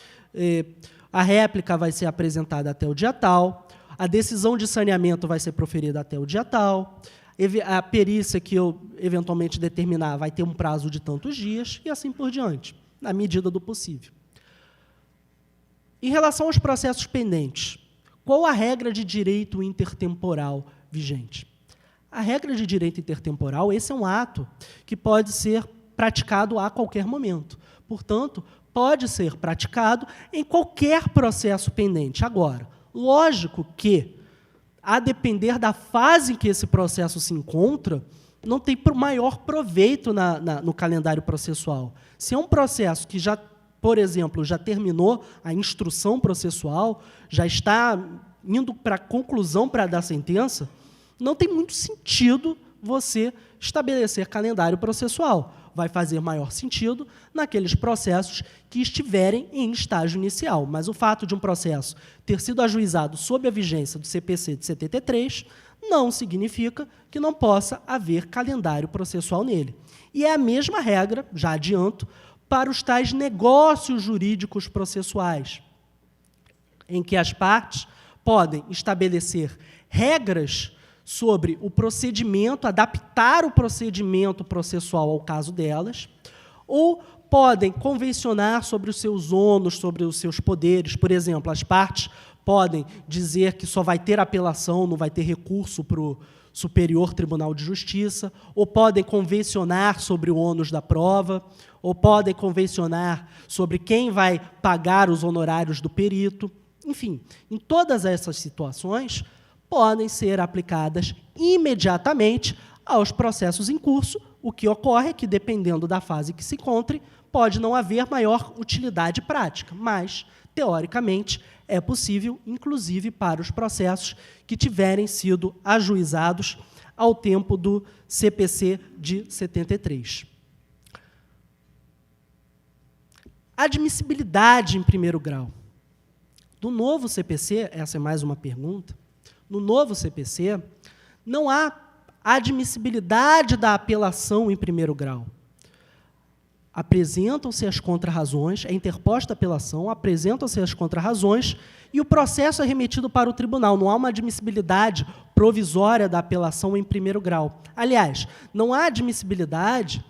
a réplica vai ser apresentada até o dia tal, a decisão de saneamento vai ser proferida até o dia tal, a perícia que eu eventualmente determinar vai ter um prazo de tantos dias, e assim por diante, na medida do possível. Em relação aos processos pendentes, qual a regra de direito intertemporal vigente? A regra de direito intertemporal, esse é um ato que pode ser praticado a qualquer momento. Portanto, pode ser praticado em qualquer processo pendente. Agora, lógico que, a depender da fase em que esse processo se encontra, não tem maior proveito no calendário processual. Se é um processo que já, por exemplo, já terminou a instrução processual, já está indo para a conclusão para dar sentença, não tem muito sentido você estabelecer calendário processual. Vai fazer maior sentido naqueles processos que estiverem em estágio inicial. Mas o fato de um processo ter sido ajuizado sob a vigência do CPC de 73 não significa que não possa haver calendário processual nele. E é a mesma regra, já adianto, para os tais negócios jurídicos processuais, em que as partes podem estabelecer regras sobre o procedimento, adaptar o procedimento processual ao caso delas, ou podem convencionar sobre os seus ônus, sobre os seus poderes. Por exemplo, as partes podem dizer que só vai ter apelação, não vai ter recurso para o Superior Tribunal de Justiça, ou podem convencionar sobre o ônus da prova, ou podem convencionar sobre quem vai pagar os honorários do perito. Enfim, em todas essas situações, podem ser aplicadas imediatamente aos processos em curso. O que ocorre é que, dependendo da fase que se encontre, pode não haver maior utilidade prática, mas, teoricamente, é possível, inclusive para os processos que tiverem sido ajuizados ao tempo do CPC de 73. Admissibilidade em primeiro grau. No novo CPC, essa é mais uma pergunta, no novo CPC, não há admissibilidade da apelação em primeiro grau. Apresentam-se as contrarrazões, é interposta a apelação, apresentam-se as contrarrazões e o processo é remetido para o tribunal. Não há uma admissibilidade provisória da apelação em primeiro grau. Aliás, não há admissibilidade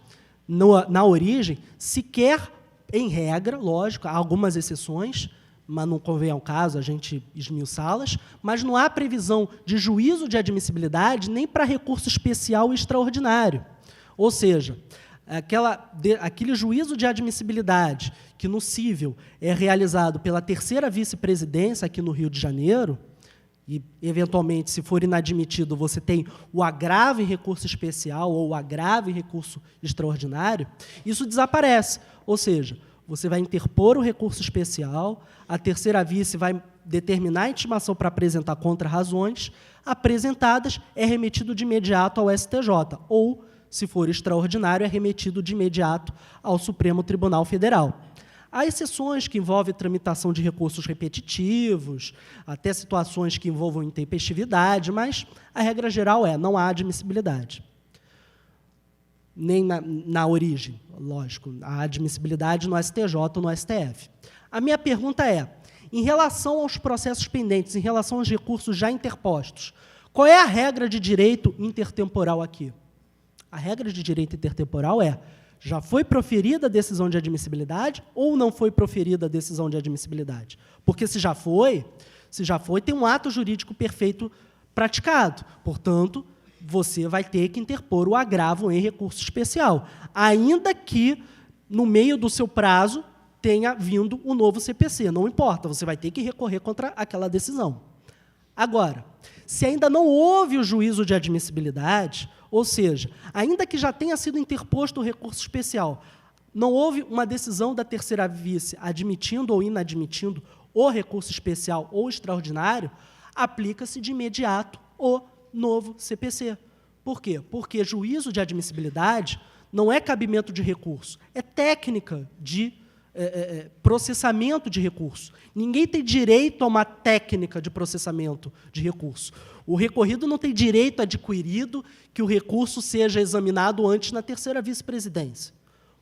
na origem, sequer em regra, lógico, há algumas exceções, mas não convém ao caso a gente esmiuçá-las, mas não há previsão de juízo de admissibilidade nem para recurso especial e extraordinário. Ou seja, aquele juízo de admissibilidade que no cível é realizado pela terceira vice-presidência aqui no Rio de Janeiro, e, eventualmente, se for inadmitido, você tem o agravo em recurso especial ou o agravo em recurso extraordinário, isso desaparece. Ou seja, você vai interpor o recurso especial, a terceira vice vai determinar a intimação para apresentar contrarrazões, apresentadas, é remetido de imediato ao STJ, ou, se for extraordinário, é remetido de imediato ao Supremo Tribunal Federal. Há exceções que envolvem tramitação de recursos repetitivos, até situações que envolvam intempestividade, mas a regra geral não há admissibilidade. Nem na origem, lógico, a admissibilidade no STJ ou no STF. A minha pergunta é, em relação aos processos pendentes, em relação aos recursos já interpostos, qual é a regra de direito intertemporal aqui? A regra de direito intertemporal já foi proferida a decisão de admissibilidade ou não foi proferida a decisão de admissibilidade? Porque se já foi, tem um ato jurídico perfeito praticado. Portanto, você vai ter que interpor o agravo em recurso especial, ainda que, no meio do seu prazo, tenha vindo o novo CPC. Não importa, você vai ter que recorrer contra aquela decisão. Agora, se ainda não houve o juízo de admissibilidade, ou seja, ainda que já tenha sido interposto o recurso especial, não houve uma decisão da terceira vice admitindo ou inadmitindo o recurso especial ou extraordinário, aplica-se de imediato o novo CPC. Por quê? Porque juízo de admissibilidade não é cabimento de recurso, é técnica de processamento de recurso. Ninguém tem direito a uma técnica de processamento de recurso. O recorrido não tem direito adquirido que o recurso seja examinado antes na terceira vice-presidência.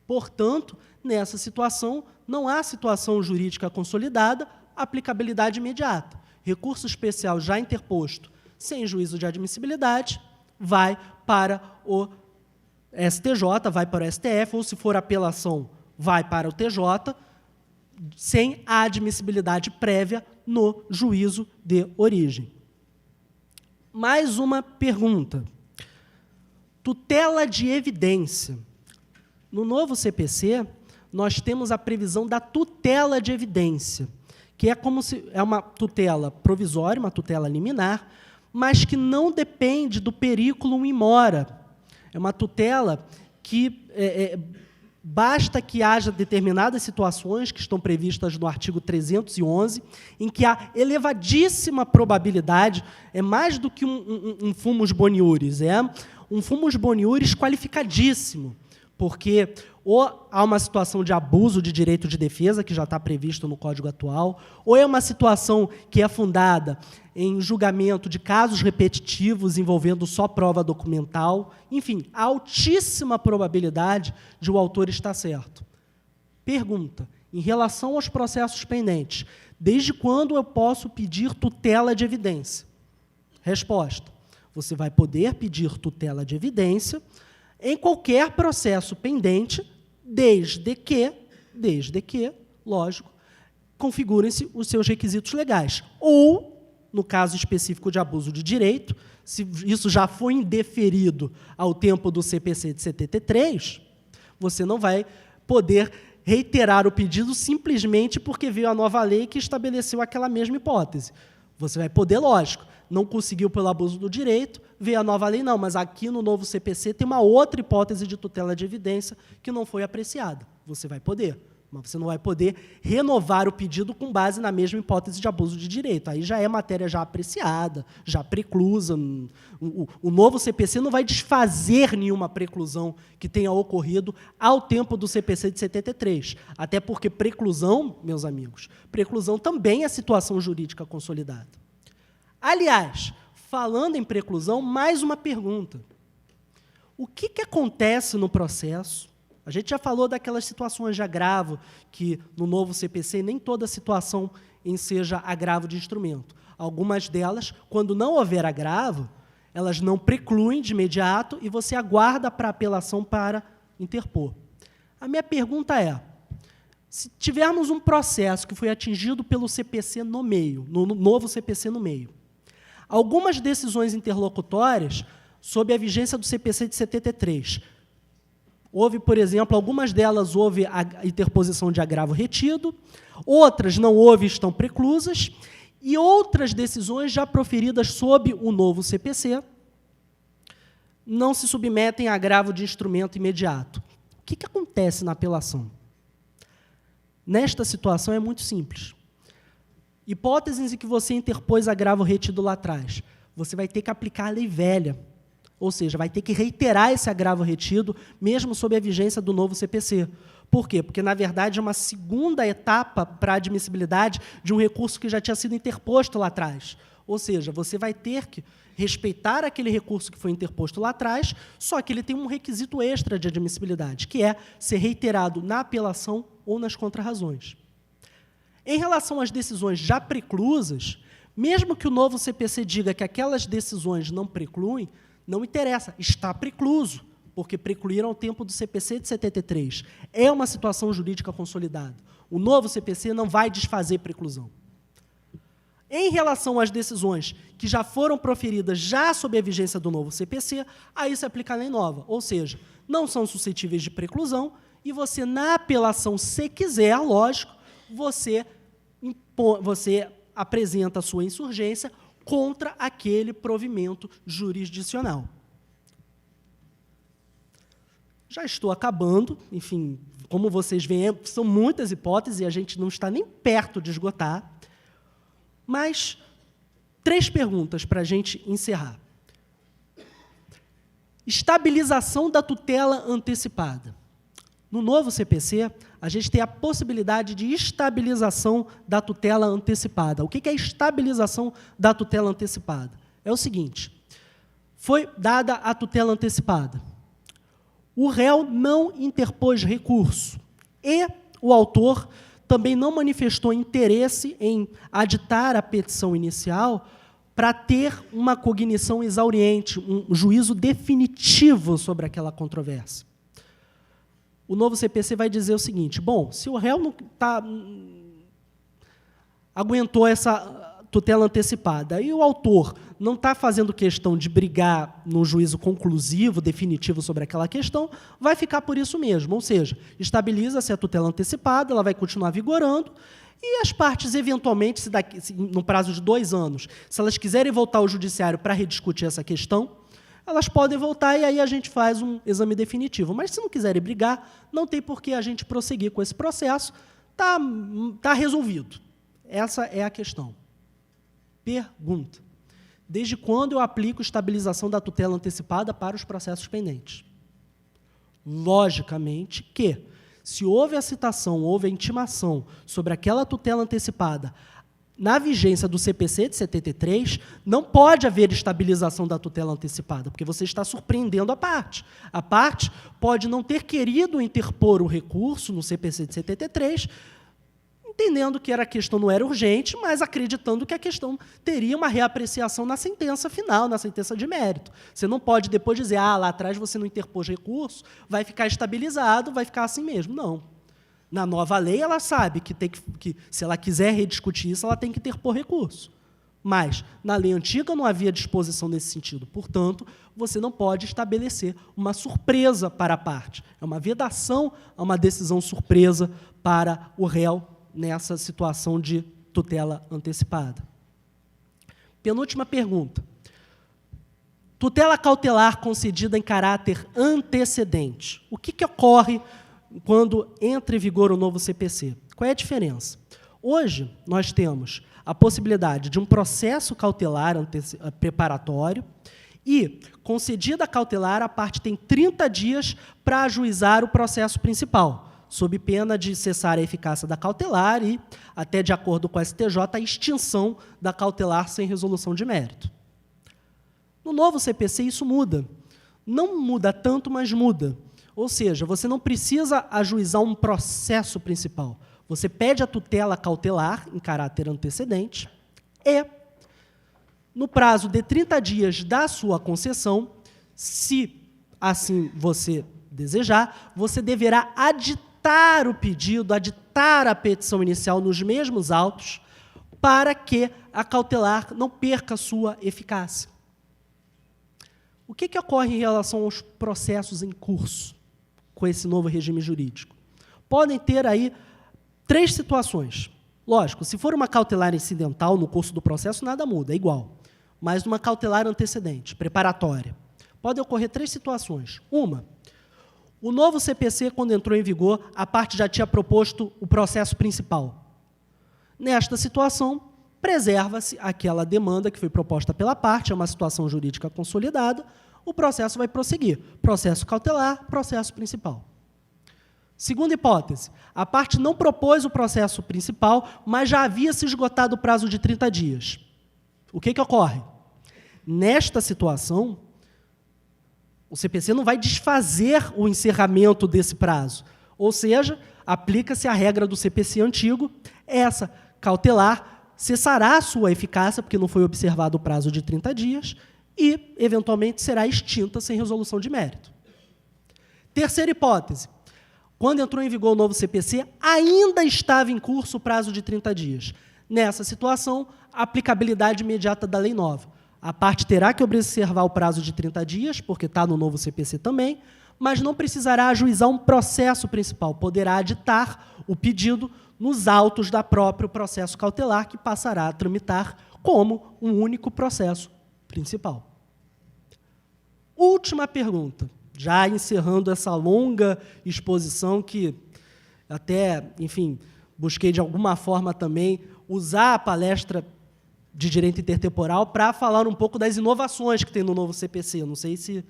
Portanto, nessa situação, não há situação jurídica consolidada, aplicabilidade imediata. Recurso especial já interposto, sem juízo de admissibilidade, vai para o STJ, vai para o STF, ou, se for apelação, vai para o TJ, sem a admissibilidade prévia no juízo de origem. Mais uma pergunta. Tutela de evidência. No novo CPC, nós temos a previsão da tutela de evidência, que é uma tutela provisória, uma tutela liminar, mas que não depende do periculum in mora. É uma tutela que basta que haja determinadas situações que estão previstas no artigo 311, em que há elevadíssima probabilidade, é mais do que um fumus boniuris, é um fumus boniuris qualificadíssimo, porque ou há uma situação de abuso de direito de defesa, que já está previsto no Código atual, ou é uma situação que é fundada em julgamento de casos repetitivos envolvendo só prova documental. Enfim, há altíssima probabilidade de o autor estar certo. Pergunta, em relação aos processos pendentes, desde quando eu posso pedir tutela de evidência? Resposta, você vai poder pedir tutela de evidência em qualquer processo pendente, desde que, lógico, configurem-se os seus requisitos legais. Ou, no caso específico de abuso de direito, se isso já foi indeferido ao tempo do CPC de 73, você não vai poder reiterar o pedido simplesmente porque veio a nova lei que estabeleceu aquela mesma hipótese. Você vai poder, lógico, não conseguiu pelo abuso do direito, veio a nova lei, não, mas aqui no novo CPC tem uma outra hipótese de tutela de evidência que não foi apreciada. Você vai poder, mas você não vai poder renovar o pedido com base na mesma hipótese de abuso de direito. Aí já é matéria já apreciada, já preclusa. O novo CPC não vai desfazer nenhuma preclusão que tenha ocorrido ao tempo do CPC de 73. Até porque preclusão, meus amigos, preclusão também é situação jurídica consolidada. Aliás, falando em preclusão, mais uma pergunta. O que acontece no processo? A gente já falou daquelas situações de agravo, que no novo CPC nem toda situação enseja agravo de instrumento. Algumas delas, quando não houver agravo, elas não precluem de imediato e você aguarda para apelação para interpor. A minha pergunta é, se tivermos um processo que foi atingido pelo CPC no meio, no novo CPC no meio, algumas decisões interlocutórias, sob a vigência do CPC de 73, houve, por exemplo, algumas delas houve a interposição de agravo retido, outras não houve, estão preclusas, e outras decisões já proferidas sob o novo CPC não se submetem a agravo de instrumento imediato. O que acontece na apelação? Nesta situação é muito simples. Hipóteses em que você interpôs agravo retido lá atrás, você vai ter que aplicar a lei velha, ou seja, vai ter que reiterar esse agravo retido, mesmo sob a vigência do novo CPC. Por quê? Porque, na verdade, é uma segunda etapa para a admissibilidade de um recurso que já tinha sido interposto lá atrás. Ou seja, você vai ter que respeitar aquele recurso que foi interposto lá atrás, só que ele tem um requisito extra de admissibilidade, que é ser reiterado na apelação ou nas contrarrazões. Em relação às decisões já preclusas, mesmo que o novo CPC diga que aquelas decisões não precluem, não interessa, está precluso, porque precluíram ao tempo do CPC de 73. É uma situação jurídica consolidada. O novo CPC não vai desfazer preclusão. Em relação às decisões que já foram proferidas já sob a vigência do novo CPC, aí se aplica a lei nova, ou seja, não são suscetíveis de preclusão e você, na apelação, se quiser, lógico, você apresenta a sua insurgência contra aquele provimento jurisdicional. Já estou acabando, enfim, como vocês veem, são muitas hipóteses e a gente não está nem perto de esgotar, mas 3 perguntas para a gente encerrar. Estabilização da tutela antecipada. No novo CPC, a gente tem a possibilidade de estabilização da tutela antecipada. O que é estabilização da tutela antecipada? É o seguinte, foi dada a tutela antecipada, o réu não interpôs recurso e o autor também não manifestou interesse em aditar a petição inicial para ter uma cognição exauriente, um juízo definitivo sobre aquela controvérsia. O novo CPC vai dizer o seguinte, bom, se o réu não aguentou essa tutela antecipada e o autor não está fazendo questão de brigar no juízo conclusivo, definitivo sobre aquela questão, vai ficar por isso mesmo, ou seja, estabiliza-se a tutela antecipada, ela vai continuar vigorando, e as partes, eventualmente, no prazo de 2 anos, se elas quiserem voltar ao judiciário para rediscutir essa questão, elas podem voltar e aí a gente faz um exame definitivo. Mas, se não quiserem brigar, não tem por que a gente prosseguir com esse processo, está resolvido. Essa é a questão. Pergunta. Desde quando eu aplico estabilização da tutela antecipada para os processos pendentes? Logicamente que, se houve a citação, houve a intimação sobre aquela tutela antecipada na vigência do CPC de 73, não pode haver estabilização da tutela antecipada, porque você está surpreendendo a parte. A parte pode não ter querido interpor o recurso no CPC de 73, entendendo que a questão não era urgente, mas acreditando que a questão teria uma reapreciação na sentença final, na sentença de mérito. Você não pode depois dizer, lá atrás você não interpôs recurso, vai ficar estabilizado, vai ficar assim mesmo. Não. Na nova lei, ela sabe que se ela quiser rediscutir isso, ela tem que interpor recurso. Mas, na lei antiga, não havia disposição nesse sentido. Portanto, você não pode estabelecer uma surpresa para a parte. É uma vedação a uma decisão surpresa para o réu nessa situação de tutela antecipada. Penúltima pergunta. Tutela cautelar concedida em caráter antecedente. O que ocorre quando entra em vigor o novo CPC? Qual é a diferença? Hoje, nós temos a possibilidade de um processo cautelar preparatório e, concedida a cautelar, a parte tem 30 dias para ajuizar o processo principal, sob pena de cessar a eficácia da cautelar e, até de acordo com a STJ, a extinção da cautelar sem resolução de mérito. No novo CPC, isso muda. Não muda tanto, mas muda. Ou seja, você não precisa ajuizar um processo principal. Você pede a tutela cautelar, em caráter antecedente, e, no prazo de 30 dias da sua concessão, se assim você desejar, você deverá aditar o pedido, aditar a petição inicial nos mesmos autos, para que a cautelar não perca sua eficácia. O que ocorre em relação aos processos em curso com esse novo regime jurídico? Podem ter aí 3 situações. Lógico, se for uma cautelar incidental no curso do processo, nada muda, é igual. Mas numa cautelar antecedente, preparatória, podem ocorrer 3 situações. Uma, o novo CPC, quando entrou em vigor, a parte já tinha proposto o processo principal. Nesta situação, preserva-se aquela demanda que foi proposta pela parte, é uma situação jurídica consolidada, o processo vai prosseguir. Processo cautelar, processo principal. Segunda hipótese, a parte não propôs o processo principal, mas já havia se esgotado o prazo de 30 dias. O que ocorre? Nesta situação, o CPC não vai desfazer o encerramento desse prazo, ou seja, aplica-se a regra do CPC antigo, essa cautelar cessará a sua eficácia, porque não foi observado o prazo de 30 dias, e, eventualmente, será extinta sem resolução de mérito. Terceira hipótese, quando entrou em vigor o novo CPC, ainda estava em curso o prazo de 30 dias. Nessa situação, a aplicabilidade imediata da lei nova. A parte terá que observar o prazo de 30 dias, porque está no novo CPC também, mas não precisará ajuizar um processo principal, poderá aditar o pedido nos autos da próprio processo cautelar, que passará a tramitar como um único processo principal. Última pergunta, já encerrando essa longa exposição que até, enfim, busquei de alguma forma também usar a palestra de direito intertemporal para falar um pouco das inovações que tem no novo CPC. Não sei se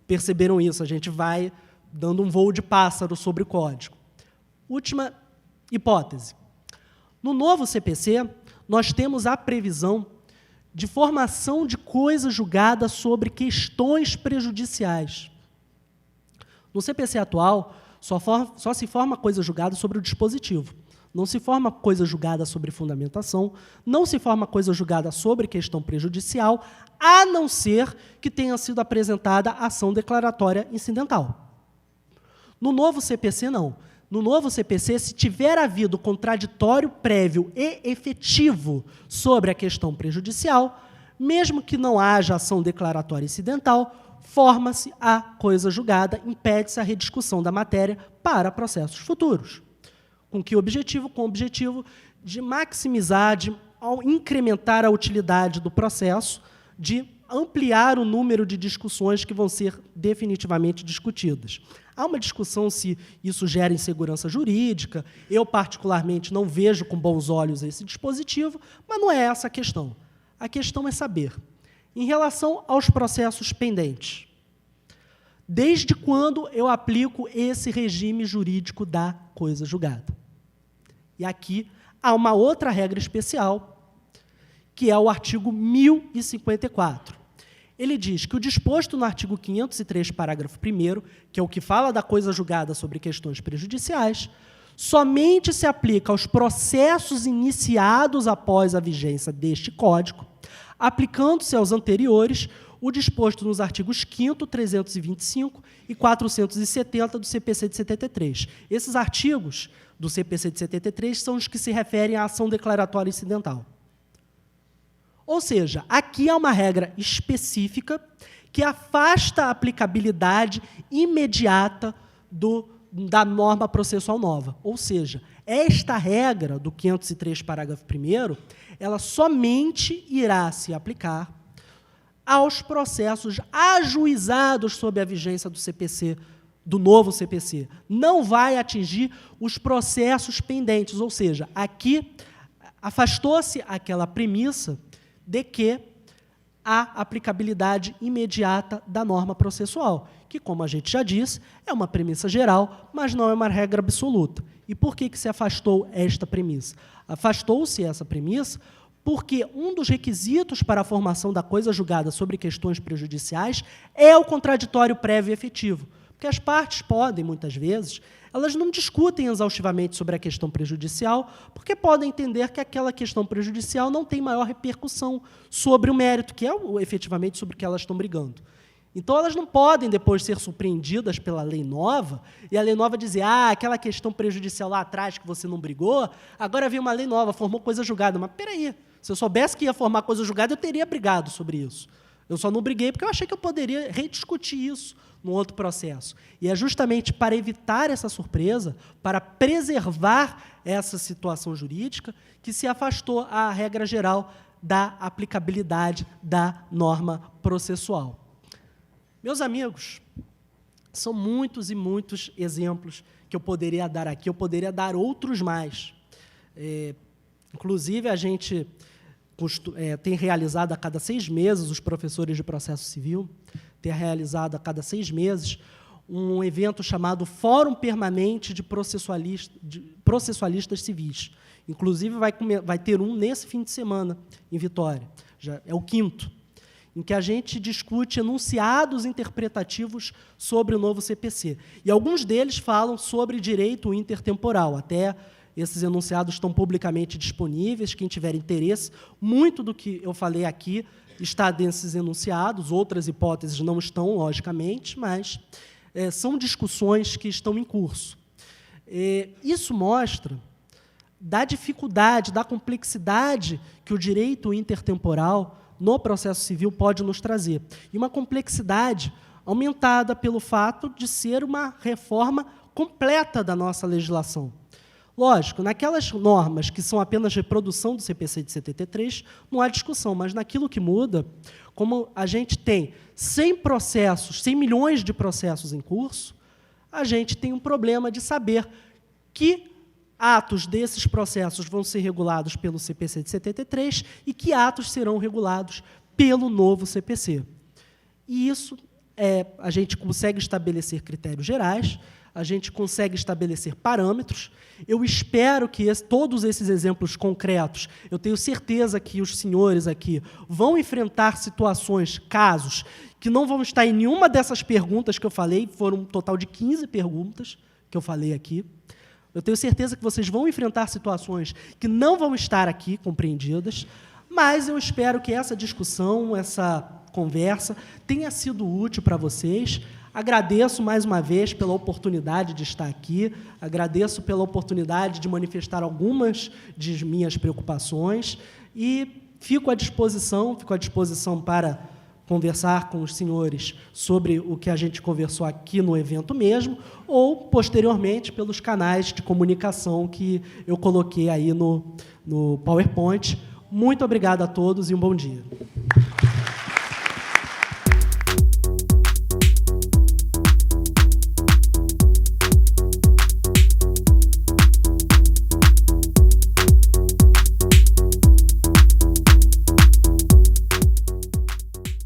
perceberam isso, a gente vai dando um voo de pássaro sobre o código. Última hipótese. No novo CPC, nós temos a previsão de formação de coisa julgada sobre questões prejudiciais. No CPC atual, só se forma coisa julgada sobre o dispositivo. Não se forma coisa julgada sobre fundamentação, não se forma coisa julgada sobre questão prejudicial, a não ser que tenha sido apresentada ação declaratória incidental. No novo CPC, não. No novo CPC, se tiver havido contraditório prévio e efetivo sobre a questão prejudicial, mesmo que não haja ação declaratória incidental, forma-se a coisa julgada, impede-se a rediscussão da matéria para processos futuros. Com que objetivo? Com o objetivo de maximizar, de incrementar a utilidade do processo, de ampliar o número de discussões que vão ser definitivamente discutidas. Há uma discussão se isso gera insegurança jurídica, eu, particularmente, não vejo com bons olhos esse dispositivo, mas não é essa a questão. A questão é saber, em relação aos processos pendentes, desde quando eu aplico esse regime jurídico da coisa julgada? E aqui há uma outra regra especial, que é o artigo 1054. Ele diz que o disposto no artigo 503, parágrafo 1º, que é o que fala da coisa julgada sobre questões prejudiciais, somente se aplica aos processos iniciados após a vigência deste Código, aplicando-se aos anteriores o disposto nos artigos 5º, 325 e 470 do CPC de 73. Esses artigos do CPC de 73 são os que se referem à ação declaratória incidental. Ou seja, aqui há uma regra específica que afasta a aplicabilidade imediata da norma processual nova. Ou seja, esta regra do 503, parágrafo 1º, ela somente irá se aplicar aos processos ajuizados sob a vigência do CPC, do novo CPC. Não vai atingir os processos pendentes, ou seja, aqui afastou-se aquela premissa de que há aplicabilidade imediata da norma processual, que, como a gente já disse, é uma premissa geral, mas não é uma regra absoluta. E por que se afastou esta premissa? Afastou-se essa premissa porque um dos requisitos para a formação da coisa julgada sobre questões prejudiciais é o contraditório prévio e efetivo. Porque as partes podem, muitas vezes, elas não discutem exaustivamente sobre a questão prejudicial, porque podem entender que aquela questão prejudicial não tem maior repercussão sobre o mérito, que é efetivamente sobre o que elas estão brigando. Então, elas não podem depois ser surpreendidas pela lei nova, e a lei nova dizer, aquela questão prejudicial lá atrás que você não brigou, agora vem uma lei nova, formou coisa julgada. Mas, peraí, se eu soubesse que ia formar coisa julgada, eu teria brigado sobre isso. Eu só não briguei porque eu achei que eu poderia rediscutir isso num outro processo. E é justamente para evitar essa surpresa, para preservar essa situação jurídica, que se afastou a regra geral da aplicabilidade da norma processual. Meus amigos, são muitos e muitos exemplos que eu poderia dar aqui, eu poderia dar outros mais. Inclusive, a gente tem realizado a cada 6 meses, os professores de processo civil, têm realizado a cada 6 meses um evento chamado Fórum Permanente de Processualistas Civis. Inclusive, vai ter um nesse fim de semana, em Vitória. Já é o 5º, em que a gente discute enunciados interpretativos sobre o novo CPC. E alguns deles falam sobre direito intertemporal, até esses enunciados estão publicamente disponíveis, quem tiver interesse. Muito do que eu falei aqui está desses enunciados, outras hipóteses não estão, logicamente, mas são discussões que estão em curso. Isso mostra da dificuldade, da complexidade que o direito intertemporal no processo civil pode nos trazer. E uma complexidade aumentada pelo fato de ser uma reforma completa da nossa legislação. Lógico, naquelas normas que são apenas reprodução do CPC de 73, não há discussão, mas naquilo que muda, como a gente tem 100 processos, 100 milhões de processos em curso, a gente tem um problema de saber que atos desses processos vão ser regulados pelo CPC de 73 e que atos serão regulados pelo novo CPC. E isso a gente consegue estabelecer critérios gerais, a gente consegue estabelecer parâmetros. Eu espero que todos esses exemplos concretos, eu tenho certeza que os senhores aqui vão enfrentar situações, casos, que não vão estar em nenhuma dessas perguntas que eu falei, foram um total de 15 perguntas que eu falei aqui. Eu tenho certeza que vocês vão enfrentar situações que não vão estar aqui compreendidas, mas eu espero que essa discussão, essa conversa, tenha sido útil para vocês. Agradeço mais uma vez pela oportunidade de estar aqui, agradeço pela oportunidade de manifestar algumas de minhas preocupações e fico à disposição para conversar com os senhores sobre o que a gente conversou aqui no evento mesmo, ou, posteriormente, pelos canais de comunicação que eu coloquei aí no PowerPoint. Muito obrigado a todos e um bom dia.